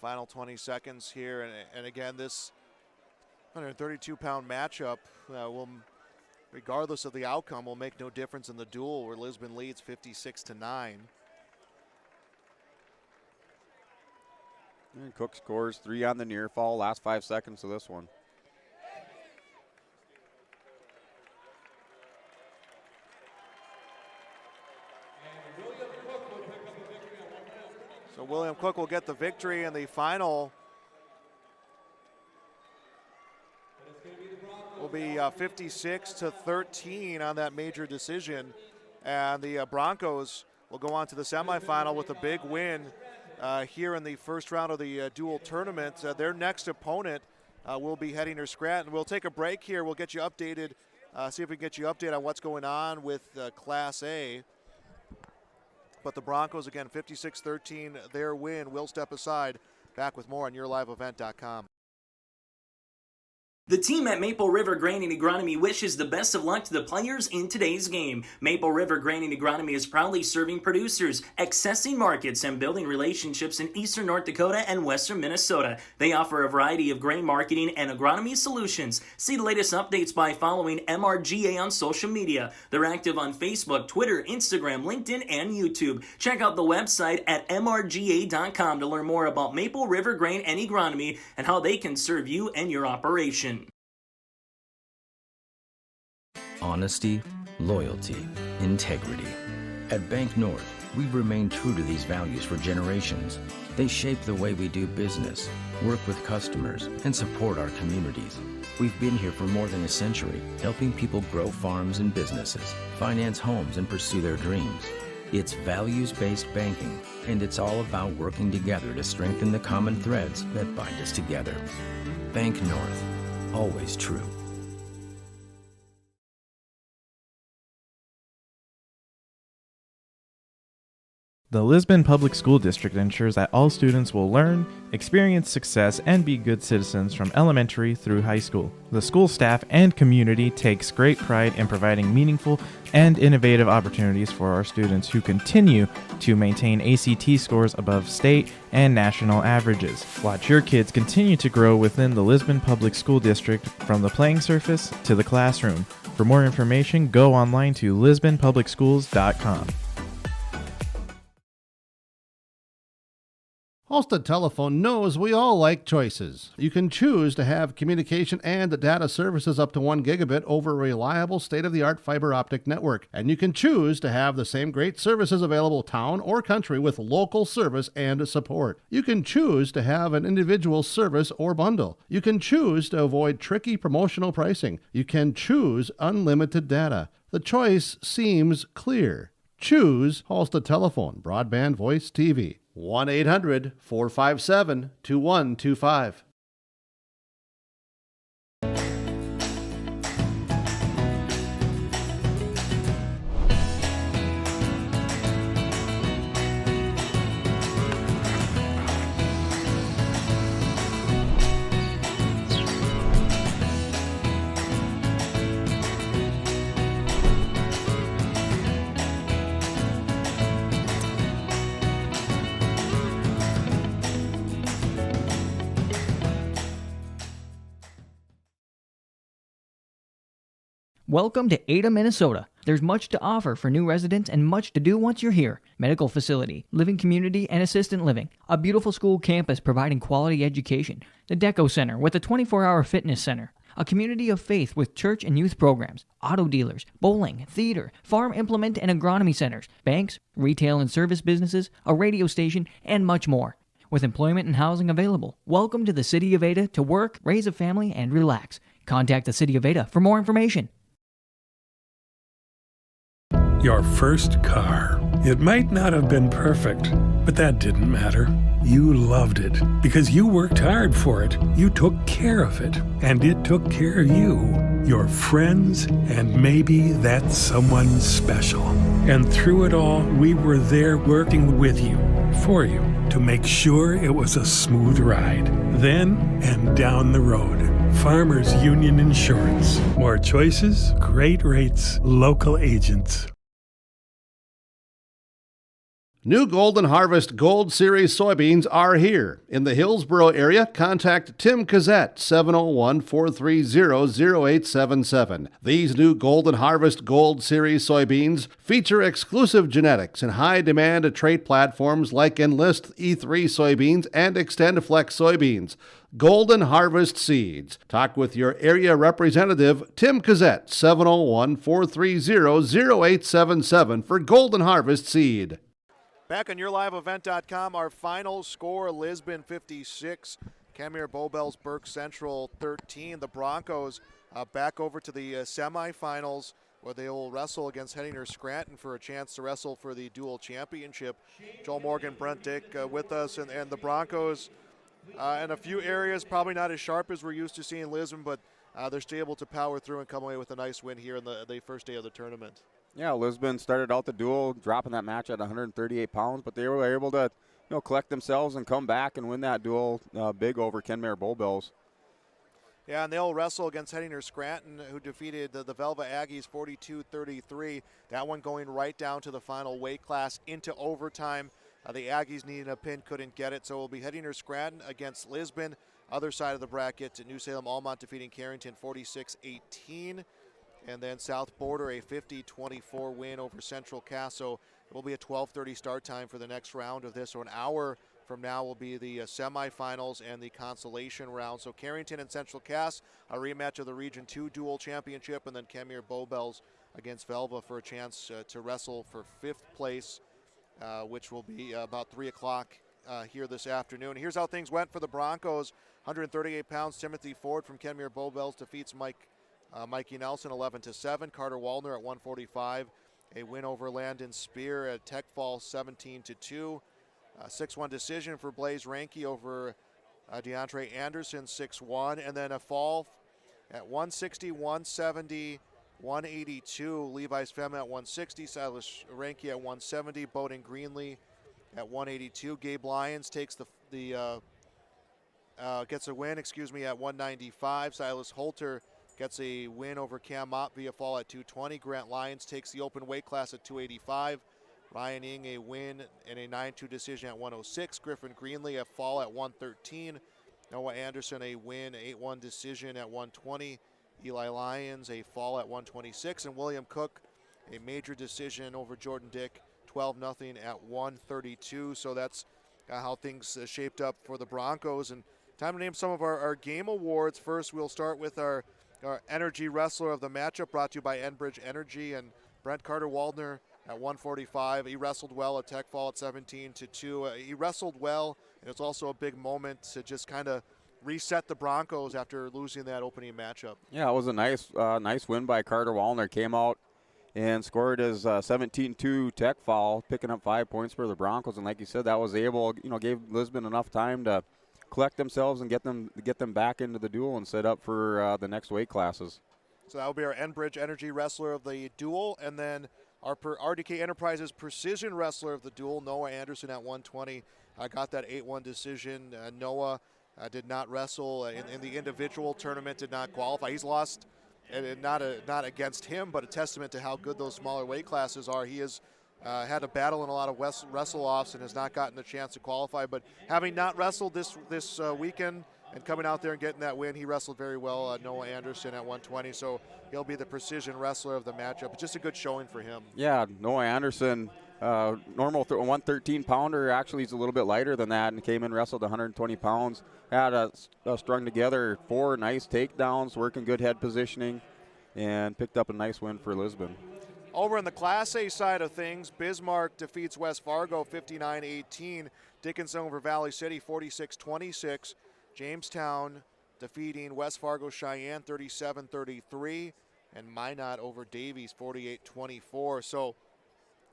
[SPEAKER 2] Final 20 seconds here, and again, this 132-pound matchup will, regardless of the outcome, will make no difference in the duel where Lisbon leads 56-9.
[SPEAKER 3] And Cook scores 3 on the near fall, last 5 seconds of this one.
[SPEAKER 2] So William Cook will get the victory in the final. Will be 56-13 on that major decision. And the Broncos will go on to the semifinal with a big win here in the first round of the dual tournament. Their next opponent will be heading to Scranton. We'll take a break here. We'll get you updated, see if we can get you updated on what's going on with Class A. But the Broncos, again, 56-13, their win. We'll step aside. Back with more on YourLiveEvent.com.
[SPEAKER 6] The team at Maple River Grain and Agronomy wishes the best of luck to the players in today's game. Maple River Grain and Agronomy is proudly serving producers, accessing markets, and building relationships in eastern North Dakota and western Minnesota. They offer a variety of grain marketing and agronomy solutions. See the latest updates by following MRGA on social media. They're active on Facebook, Twitter, Instagram, LinkedIn, and YouTube. Check out the website at mrga.com to learn more about Maple River Grain and Agronomy and how they can serve you and your operation.
[SPEAKER 7] Honesty, loyalty, integrity. At Bank North, we've remained true to these values for generations. They shape the way we do business, work with customers, and support our communities. We've been here for more than a century, helping people grow farms and businesses, finance homes, and pursue their dreams. It's values-based banking, and it's all about working together to strengthen the common threads that bind us together. Bank North, always true.
[SPEAKER 8] The Lisbon Public School District ensures that all students will learn, experience success, and be good citizens from elementary through high school. The school staff and community takes great pride in providing meaningful and innovative opportunities for our students who continue to maintain ACT scores above state and national averages. Watch your kids continue to grow within the Lisbon Public School District from the playing surface to the classroom. For more information, go online to lisbonpublicschools.com.
[SPEAKER 1] Halstead Telephone knows we all like choices. You can choose to have communication and data services up to 1 gigabit over a reliable state-of-the-art fiber optic network. And you can choose to have the same great services available town or country with local service and support. You can choose to have an individual service or bundle. You can choose to avoid tricky promotional pricing. You can choose unlimited data. The choice seems clear. Choose Halstead Telephone, broadband voice TV. 1-800-457-2125.
[SPEAKER 5] Welcome to Ada, Minnesota. There's much to offer for new residents and much to do once you're here. Medical facility, living community, and assistant living. A beautiful school campus providing quality education. The Deco Center with a 24-hour fitness center. A community of faith with church and youth programs. Auto dealers, bowling, theater, farm implement and agronomy centers. Banks, retail and service businesses, a radio station, and much more. With employment and housing available. Welcome to the City of Ada to work, raise a family, and relax. Contact the City of Ada for more information.
[SPEAKER 9] Your first car. It might not have been perfect, but that didn't matter. You loved it because you worked hard for it. You took care of it, and it took care of you, your friends, and maybe that someone special. And through it all, we were there working with you, for you, to make sure it was a smooth ride. Then and down the road. Farmers Union Insurance. More choices, great rates, local agents.
[SPEAKER 1] New Golden Harvest Gold Series soybeans are here. In the Hillsboro area, contact Tim Cassette, 701-430-0877. These new Golden Harvest Gold Series soybeans feature exclusive genetics and high-demand trait platforms like Enlist E3 soybeans and XtendFlex soybeans. Golden Harvest Seeds. Talk with your area representative, Tim Cassette, 701-430-0877 for Golden Harvest Seed.
[SPEAKER 2] Back on YourLiveEvent.com, our final score, Lisbon 56, Kenmare Bowbells Burke Central 13. The Broncos back over to the semifinals where they will wrestle against Hettinger Scranton for a chance to wrestle for the dual championship. Joel Morgan, Brent Dick with us, and the Broncos in a few areas probably not as sharp as we're used to seeing Lisbon, but they're still able to power through and come away with a nice win here in the first day of the tournament.
[SPEAKER 3] Yeah, Lisbon started out the duel dropping that match at 138 pounds, but they were able to, collect themselves and come back and win that duel big over Kenmare Bowbells.
[SPEAKER 2] Yeah, and they'll wrestle against Hettinger Scranton, who defeated the Velva Aggies 42-33. That one going right down to the final weight class into overtime. The Aggies needed a pin, couldn't get it, so it will be Hettinger Scranton against Lisbon. Other side of the bracket, New Salem Almont defeating Carrington 46-18. And then South Border, a 50-24 win over Central Cass. So it will be a 12:30 start time for the next round of this. So an hour from now will be the semifinals and the consolation round. So Carrington and Central Cass, a rematch of the Region 2 dual championship, and then Kenmare Bowbells against Velva for a chance to wrestle for 5th place, which will be about 3 o'clock here this afternoon. Here's how things went for the Broncos. 138 pounds, Timothy Ford from Kenmare Bowbells defeats Mikey Nelson 11-7. Carter Waldner at 145. A win over Landon Spear at Tech Fall 17-2. 6-1 decision for Blaze Ranke over DeAndre Anderson 6-1. And then a fall at 160, 170, 182. Levi's Femme at 160. Silas Ranke at 170. Bowden Greenlee at 182. Gabe Lyons takes gets a win, at 195. Silas Holter gets a win over Cam Mott via fall at 220. Grant Lyons takes the open weight class at 285. Ryan Ing a win and a 9-2 decision at 106. Griffin Greenlee a fall at 113. Noah Anderson a win, 8-1 decision at 120. Eli Lyons a fall at 126. And William Cook a major decision over Jordan Dick, 12-0 at 132. So that's how things shaped up for the Broncos. And time to name some of our game awards. First, we'll start with our Energy Wrestler of the Matchup, brought to you by Enbridge Energy, and Brent Carter Waldner at 145. He wrestled well at Tech Fall at 17-2. He wrestled well, and it's also a big moment to just kind of reset the Broncos after losing that opening matchup.
[SPEAKER 3] Yeah, it was a nice win by Carter Waldner. Came out and scored his 17-2 Tech Fall, picking up 5 points for the Broncos. And like you said, that was able, gave Lisbon enough time to collect themselves and get them back into the duel and set up for the next weight classes.
[SPEAKER 2] So that will be our Enbridge Energy Wrestler of the duel, and then our RDK Enterprises Precision Wrestler of the duel, Noah Anderson at 120. Got that 8-1 decision. Noah did not wrestle in the individual tournament, did not qualify. He's lost, and not against him, but a testament to how good those smaller weight classes are. He has had a battle in a lot of wrestle-offs and has not gotten the chance to qualify. But having not wrestled this weekend, and coming out there and getting that win. He wrestled very well, Noah Anderson at 120, so he'll be the precision wrestler of the matchup. It's just a good showing for him.
[SPEAKER 3] Yeah, Noah Anderson, normal 113-pounder. Actually, he's a little bit lighter than that, and came in, wrestled 120 pounds. Had strung together 4 nice takedowns, working good head positioning, and picked up a nice win for Lisbon.
[SPEAKER 2] Over in the Class A side of things, Bismarck defeats West Fargo 59-18. Dickinson over Valley City 46-26. Jamestown defeating West Fargo Cheyenne 37-33. And Minot over Davies 48-24. So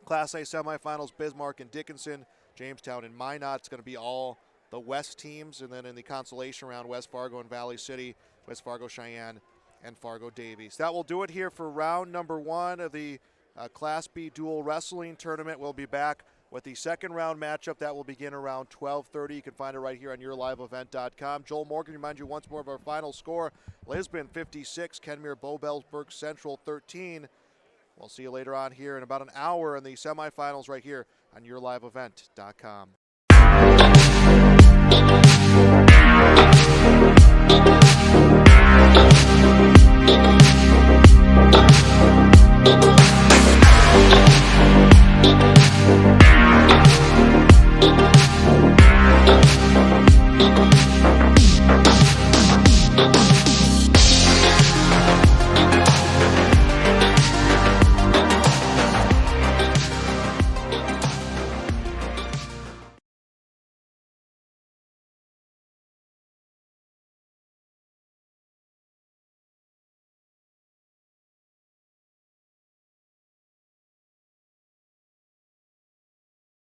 [SPEAKER 2] Class A semifinals, Bismarck and Dickinson, Jamestown and Minot. It's going to be all the West teams. And then in the consolation round, West Fargo and Valley City, West Fargo Cheyenne and Fargo Davies. That will do it here for round number 1 of the Class B dual wrestling tournament. We'll be back with the second round matchup. That will begin around 12:30. You can find it right here on yourliveevent.com. Joel Morgan, remind you once more of our final score. Lisbon 56, Kenmare Bowbells, Berks Central 13. We'll see you later on here in about an hour in the semifinals right here on yourliveevent.com.